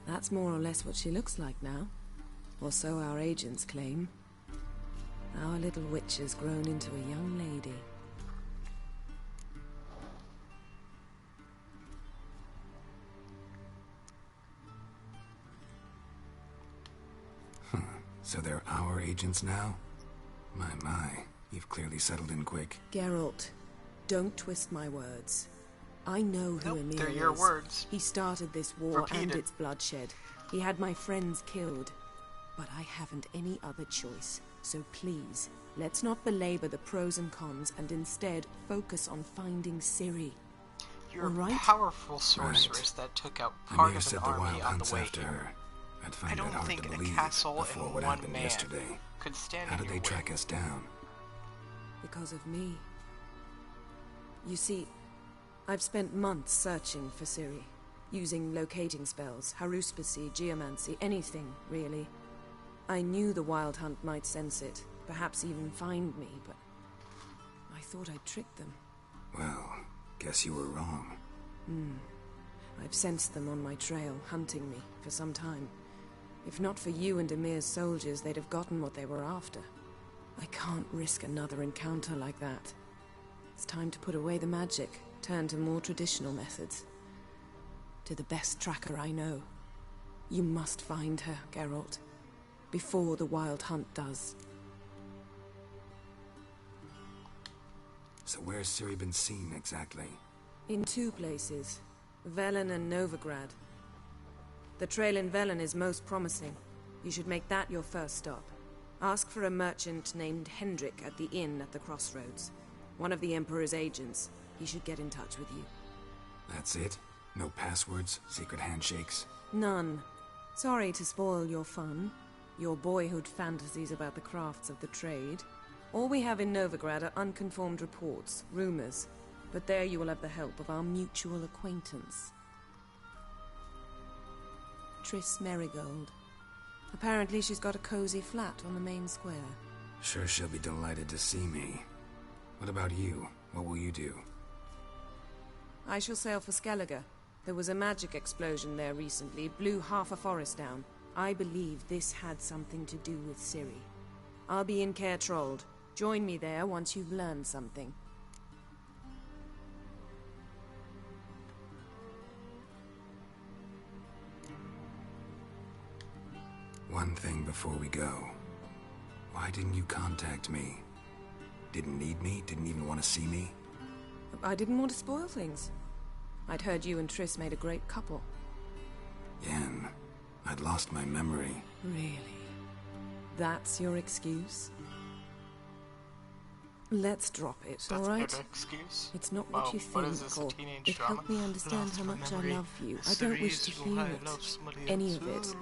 that's more or less what she looks like now. Or so our agents claim. Our little witch has grown into a young lady. So they're our agents now? My, you've clearly settled in quick. Geralt, don't twist my words. I know who Emir is. They're your words. He started this war Repeated. and its bloodshed. He had my friends killed. But I haven't any other choice. So please, let's not belabor the pros and cons and instead focus on finding Ciri. You're right? a powerful sorceress that took out part Emir of said an the army wild on hunts the way after here. her. I'd I find don't that hard think to a believe castle before and what one happened man yesterday. could stand How in did your they way. track us down? Because of me. You see, I've spent months searching for Ciri. Using locating spells, haruspicy, geomancy, anything, really. I knew the Wild Hunt might sense it, perhaps even find me, but I thought I'd tricked them. Well, guess you were wrong. I've sensed them on my trail, hunting me, for some time. If not for you and Emir's soldiers, they'd have gotten what they were after. I can't risk another encounter like that. It's time to put away the magic, turn to more traditional methods. To the best tracker I know. You must find her, Geralt. Before the Wild Hunt does. So where's Ciri been seen exactly? In two places. Velen and Novigrad. The trail in Velen is most promising. You should make that your first stop. Ask for a merchant named Hendrik at the inn at the crossroads. One of the Emperor's agents. He should get in touch with you. That's it? No passwords? Secret handshakes? None. Sorry to spoil your fun. Your boyhood fantasies about the crafts of the trade. All we have in Novigrad are unconformed reports, rumors. But there you will have the help of our mutual acquaintance. Triss Merigold. Apparently she's got a cozy flat on the main square. Sure she'll be delighted to see me. What about you? What will you do? I shall sail for Skellige. There was a magic explosion there recently, blew half a forest down. I believe this had something to do with Ciri. I'll be in Caer Trold. Join me there once you've learned something. One thing before we go. Why didn't you contact me? Didn't need me? Didn't even want to see me? I didn't want to spoil things. I'd heard you and Triss made a great couple. Yen, I'd lost my memory. Really? That's your excuse? Let's drop it, That's all right? a good excuse. It's not Well, what you what think, is this, a or teenage it drama? helped me understand Lost how my much I memory. love you. It's I the don't wish to reason hear why I it. love somebody Any else. of it.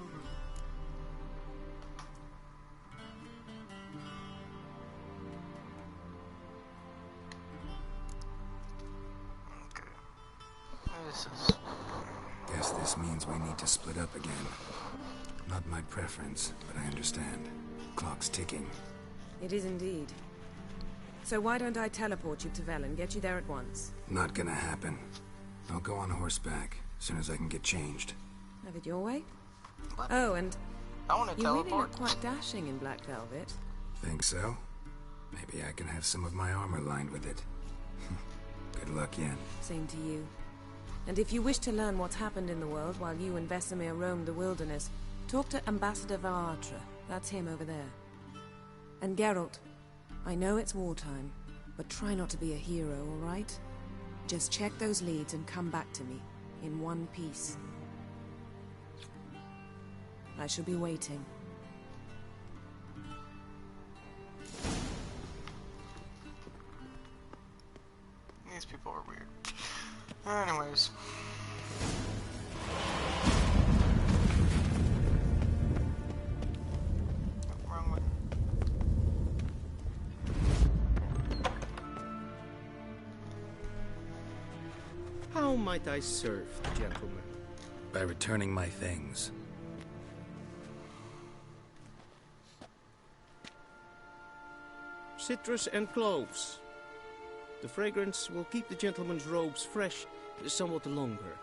This is... Guess this means we need to split up again. Not my preference, but I understand. Clock's ticking. It is indeed. So why don't I teleport you to Velen, get you there at once? Not gonna happen. I'll go on horseback, as soon as I can get changed. Have it your way? Oh, and I want to you teleport. really look quite dashing in black velvet. Think so? Maybe I can have some of my armor lined with it. Good luck, Yen. Same to you. And if you wish to learn what's happened in the world while you and Vesemir roamed the wilderness, talk to Ambassador Varatra. That's him over there. And Geralt, I know it's wartime, but try not to be a hero, all right? Just check those leads and come back to me, in one piece. I shall be waiting. These people are weird. Anyways. Oh, wrong way. How might I serve, gentlemen? By returning my things. Citrus and cloves. The fragrance will keep the gentleman's robes fresh somewhat longer.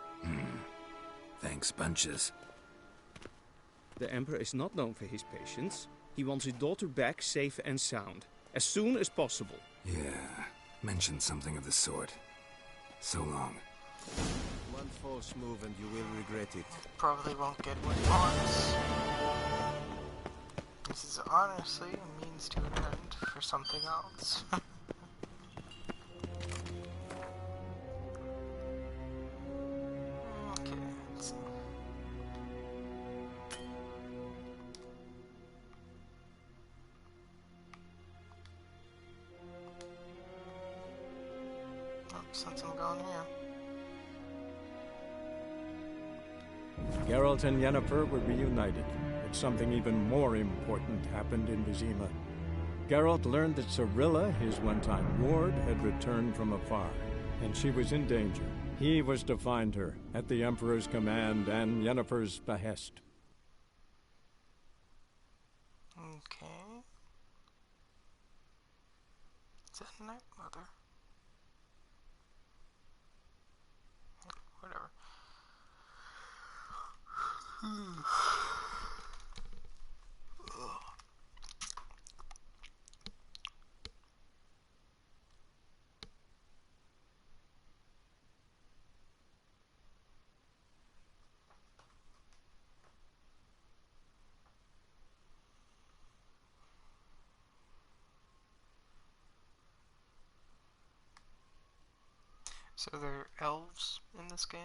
Thanks, bunches. The Emperor is not known for his patience. He wants his daughter back safe and sound, as soon as possible. Yeah, mentioned something of the sort. So long. One false move and you will regret it. Probably won't get what he wants. This is honestly a means to an end for something else. Okay, let's see. Oh, since I'm going here. Geralt and Yennefer were reunited, but something even more important happened in Vizima. Geralt learned that Cirilla, his one-time ward, had returned from afar, and she was in danger. He was to find her, at the Emperor's command and Yennefer's behest. Okay. Is that Night Mother? Whatever. So there are elves in this game?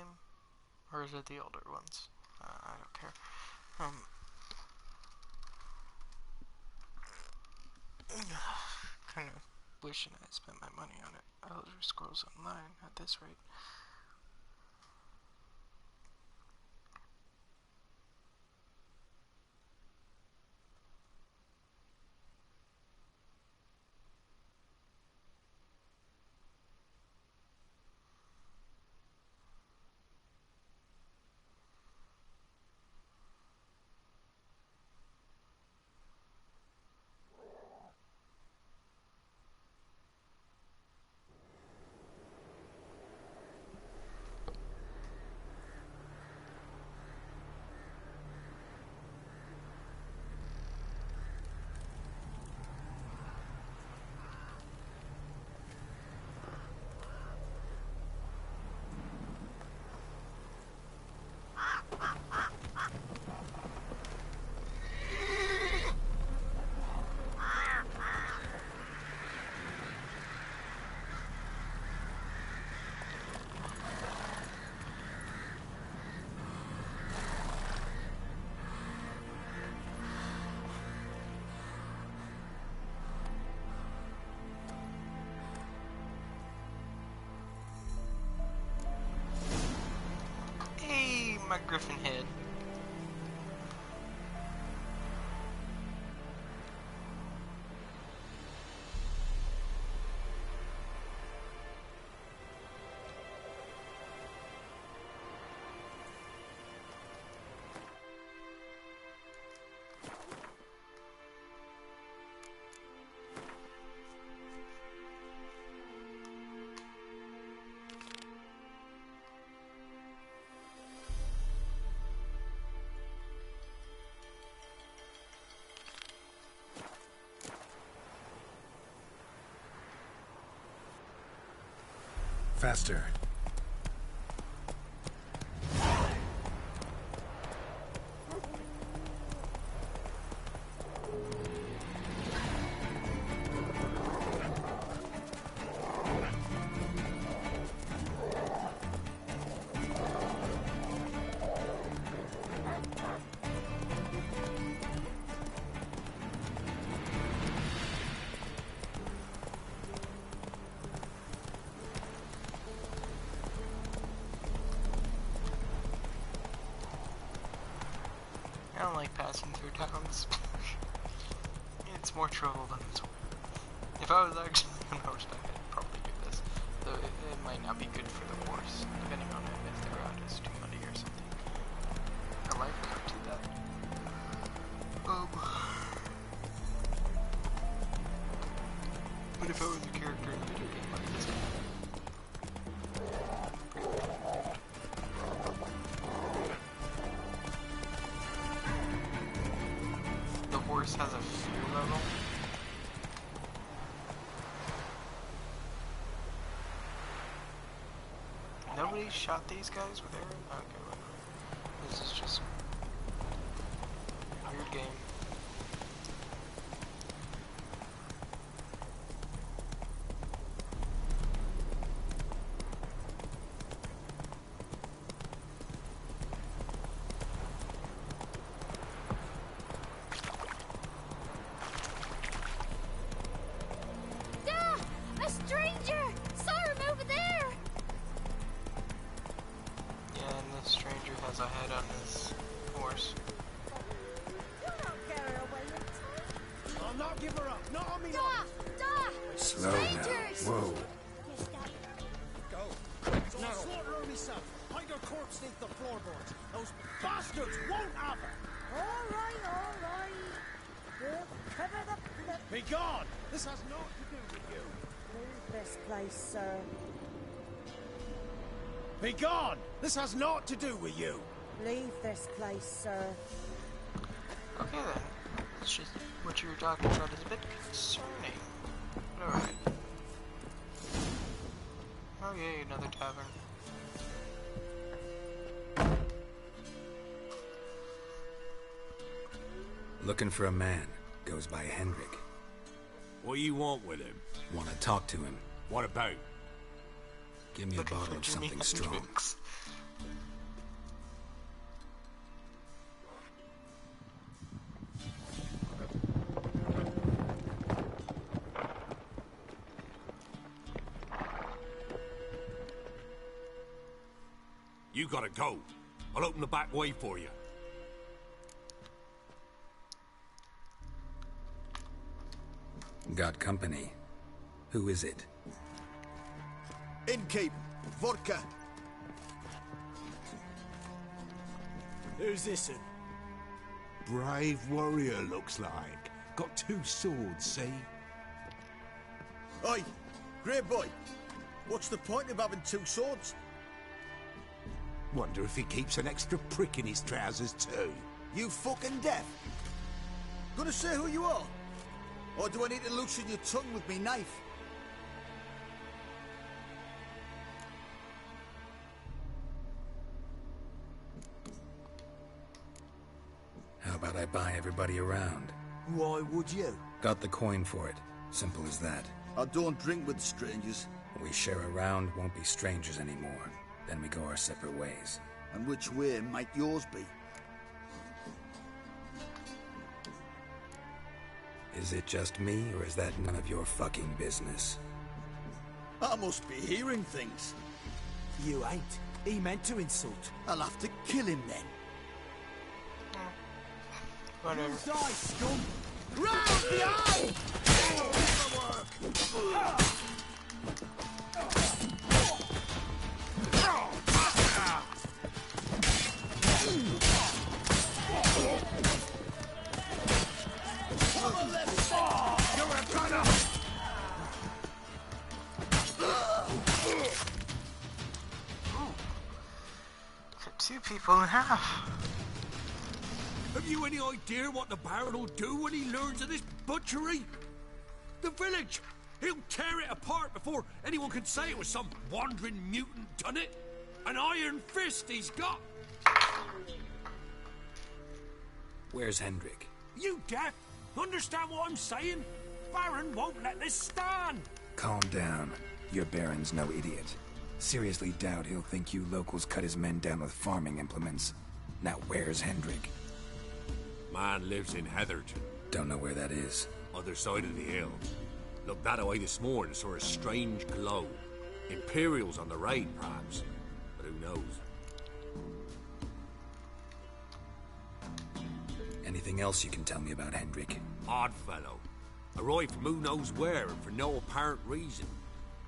Or is it the older ones? I don't care. Kind of wishing I had spent my money on it. Elder Scrolls Online at this rate. not Griffin Head. Faster. I don't like passing through towns. It's more trouble than it's worth. If I was actually on horseback, I'd probably do this. Though it might not be good for the horse, depending on if the ground is too muddy or something. I like to do that. But if I was a character in a video game like this, has a fear level. Nobody shot these guys with arrows? Okay, whatever. This is just a weird game. A head on his horse. I'll not give her up. Not on me. Slow now. Whoa. Go. So I'll slaughter her myself. Hide her corpse beneath the floorboards. Those bastards won't have her. All right. We'll cover the flip. Be gone. This has naught to do with you. Leave this place, sir. Be gone! This has naught to do with you! Leave this place, sir. Okay then. It's just what you were talking about is a bit concerning. Alright. Oh yay, another tavern. Looking for a man. Goes by Hendrik. What do you want with him? Want to talk to him. What about? Give me a bottle of something strong. You gotta go. I'll open the back way for you. Got company. Who is it? Innkeep, vodka. Who's this? Brave warrior, looks like. Got 2 swords, see? Oi, grey boy. What's the point of having 2 swords? Wonder if he keeps an extra prick in his trousers too. You fucking deaf? Gonna say who you are? Or do I need to loosen your tongue with me knife? How about I buy everybody around? Why would you? Got the coin for it. Simple as that. I don't drink with strangers. We share a round, won't be strangers anymore. Then we go our separate ways. And which way might yours be? Is it just me, or is that none of your fucking business? I must be hearing things. You ain't. He meant to insult. I'll have to kill him then. Whatever. Die, scum! Round behind! Two people in half. Have you any idea what the Baron will do when he learns of this butchery? The village! He'll tear it apart before anyone can say it was some wandering mutant done it. An iron fist he's got. Where's Hendrik? You deaf? Understand what I'm saying? Baron won't let this stand. Calm down. Your Baron's no idiot. Seriously doubt he'll think you locals cut his men down with farming implements. Now where's Hendrik? Man lives in Heatherton. Don't know where that is. Other side of the hill. Looked that away this morning, saw a strange glow. Imperials on the raid, perhaps. But who knows? Anything else you can tell me about Hendrik? Odd fellow. Arrived from who knows where and for no apparent reason.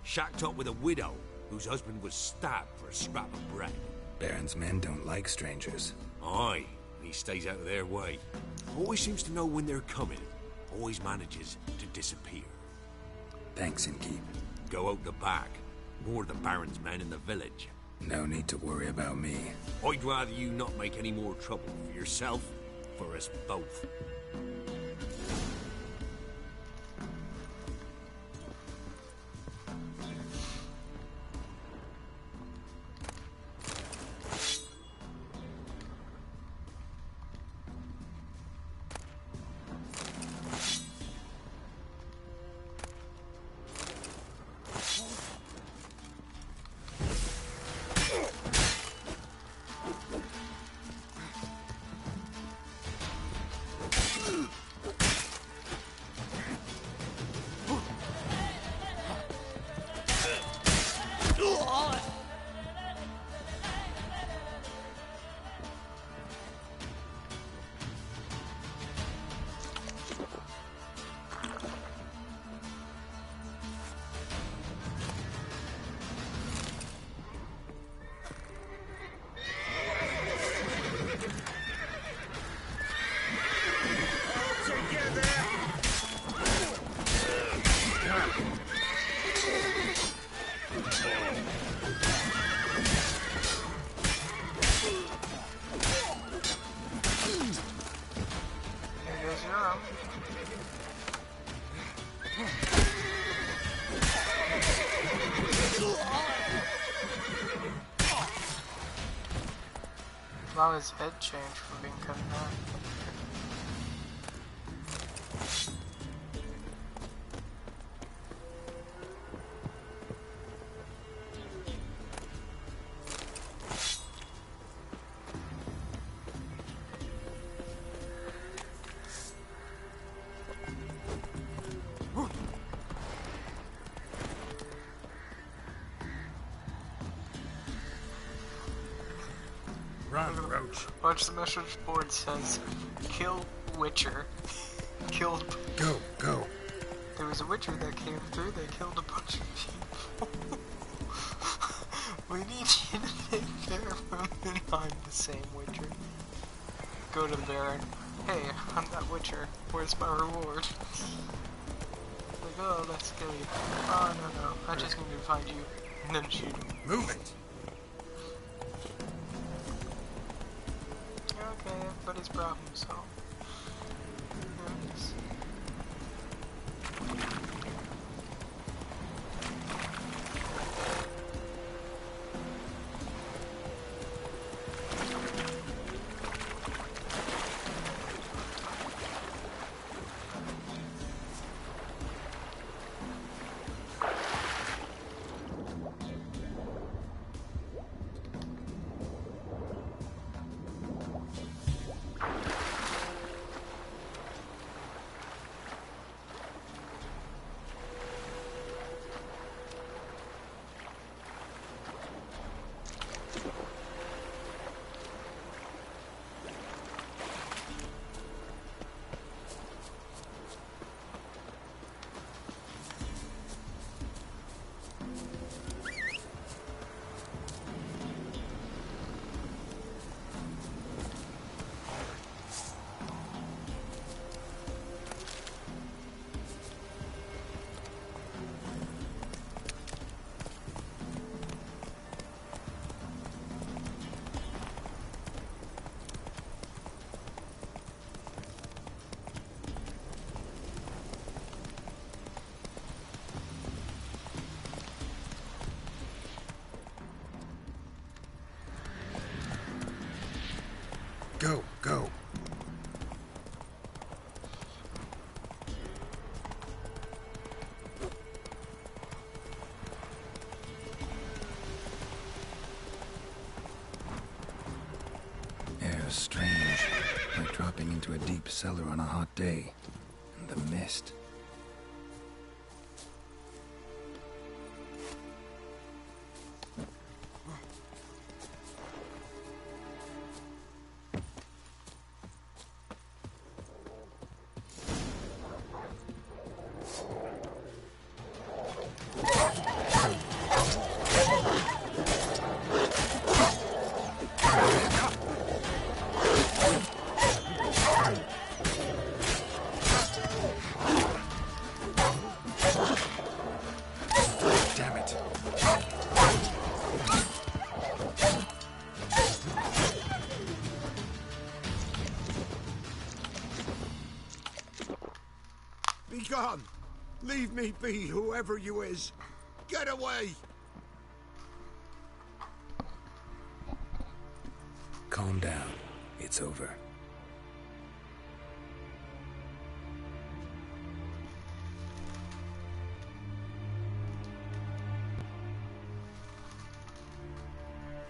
Shacked up with a widow whose husband was stabbed for a scrap of bread. Baron's men don't like strangers. Aye, and he stays out of their way. Always seems to know when they're coming. Always manages to disappear. Thanks, Innkeep. Go out the back. More of the Baron's men in the village. No need to worry about me. I'd rather you not make any more trouble for yourself, for us both. Now his head changed from being cut in half. Watch, the message board says, kill Witcher. Killed. Go. There was a Witcher that came through, they killed a bunch of people. We need you to take care of him and I'm the same Witcher. Go to the Baron. Hey, I'm that Witcher. Where's my reward? Like, oh, let's kill you. Oh, no. I just need to find you and then shoot him. Move it! Okay, everybody's problem, so... There it is. Go, go. Air's strange, like dropping into a deep cellar on a hot day. And the mist. Be gone! Leave me be, whoever you is! Get away! Calm down. It's over.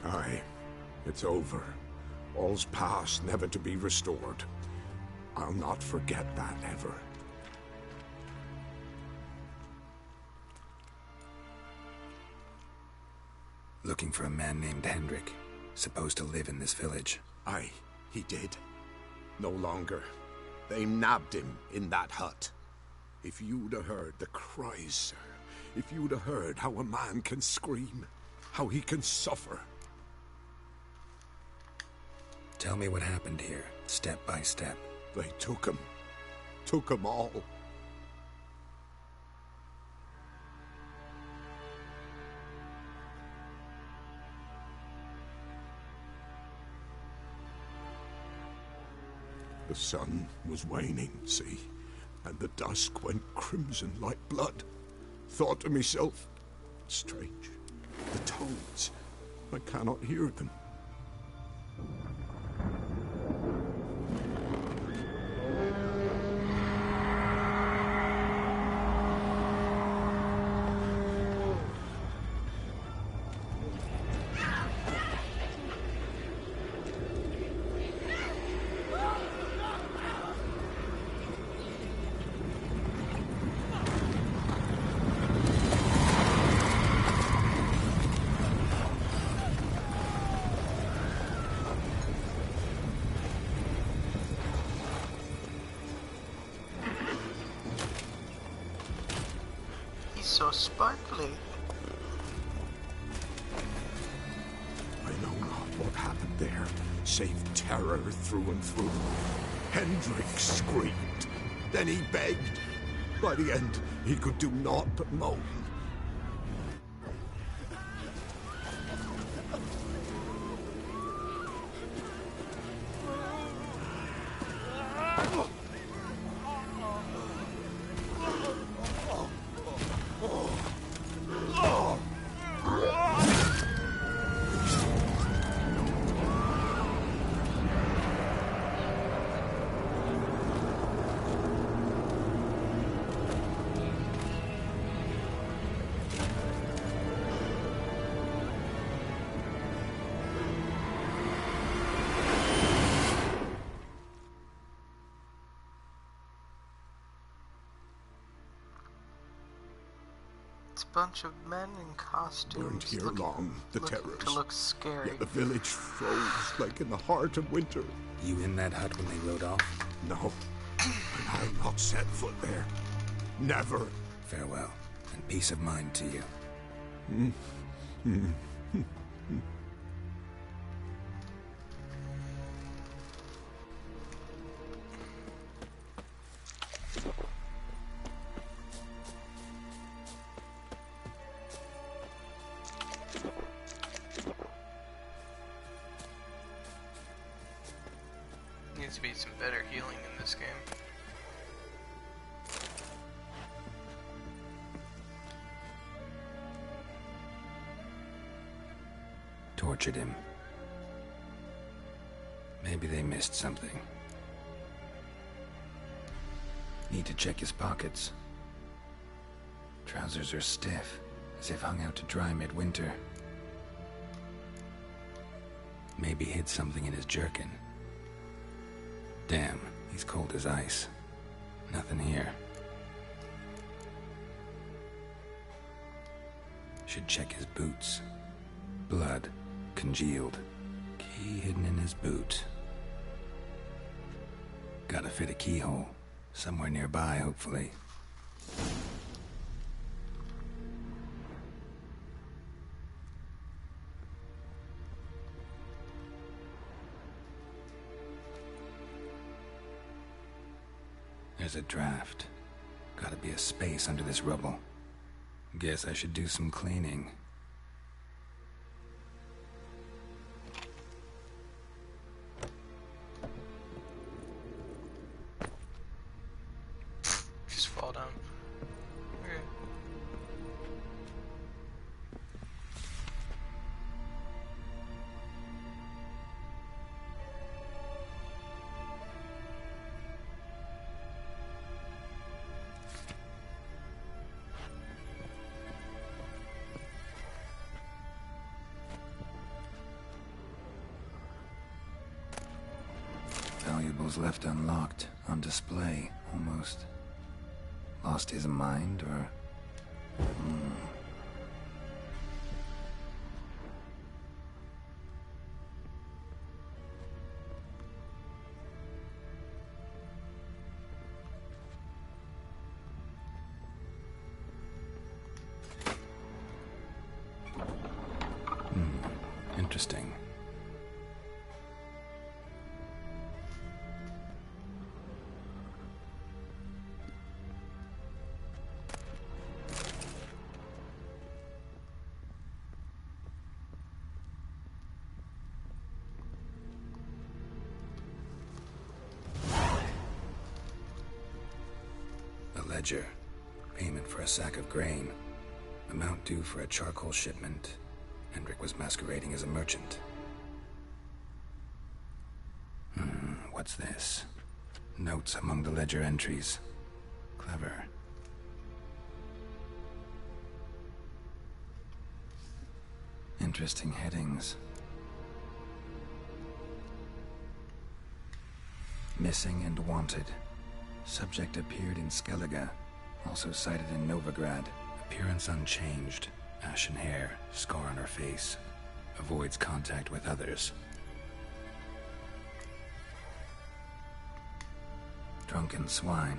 Aye, it's over. All's past, never to be restored. I'll not forget that ever. Looking for a man named Hendrik, supposed to live in this village. Aye, he did. No longer. They nabbed him in that hut. If you'd have heard the cries, sir. If you'd have heard how a man can scream, how he can suffer. Tell me what happened here, step by step. They took him. Took him all. The sun was waning, see, and the dusk went crimson like blood. Thought to myself, strange, the toads, I cannot hear them. So sparkly. I know not what happened there, save terror through and through. Hendrik screamed. Then he begged. By the end, he could do naught but moan. It's a bunch of men in costumes. Weren't here long, the terrors. To look scary. Yet the village froze like in the heart of winter. You in that hut when they rode off? No. And I'll not set foot there. Never. Farewell, and peace of mind to you. Needs to be some better healing in this game. Tortured him. Maybe they missed something. Need to check his pockets. Trousers are stiff, as if hung out to dry midwinter. Maybe hid something in his jerkin. Damn, he's cold as ice. Nothing here. Should check his boots. Blood, congealed. Key hidden in his boot. Gotta fit a keyhole. Somewhere nearby, hopefully. There's a draft. Gotta be a space under this rubble. Guess I should do some cleaning. Just fall down. Okay. Valuables left unlocked, on display, almost. Lost his mind, or... Interesting. Ledger. Payment for a sack of grain. Amount due for a charcoal shipment. Hendrik was masquerading as a merchant. What's this? Notes among the ledger entries. Clever. Interesting headings. Missing and wanted. Subject appeared in Skellige, also cited in Novigrad. Appearance unchanged. Ashen hair, scar on her face. Avoids contact with others. Drunken swine.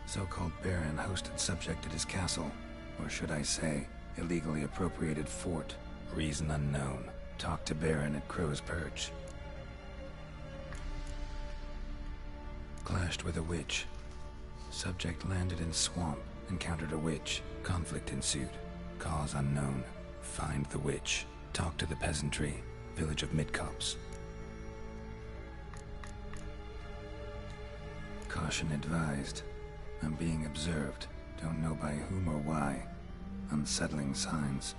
So-called Baron hosted subject at his castle, or should I say, illegally appropriated fort. Reason unknown. Talked to Baron at Crow's Perch. Clashed with a witch. Subject landed in swamp, encountered a witch. Conflict ensued. Cause unknown. Find the witch. Talk to the peasantry. Village of Midcopse. Caution advised. I'm being observed. Don't know by whom or why. Unsettling signs.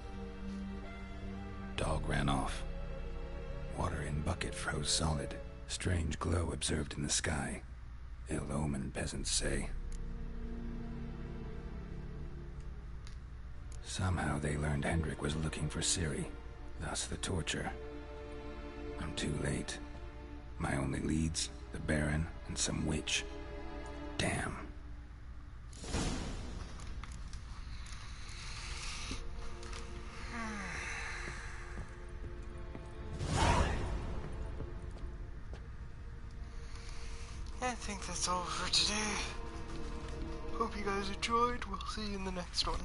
Dog ran off. Water in bucket froze solid. Strange glow observed in the sky. Ill omen, peasants say. Somehow they learned Hendrik was looking for Ciri, thus the torture. I'm too late. My only leads, the Baron and some witch. Damn. I think that's all for today. Hope you guys enjoyed. We'll see you in the next one.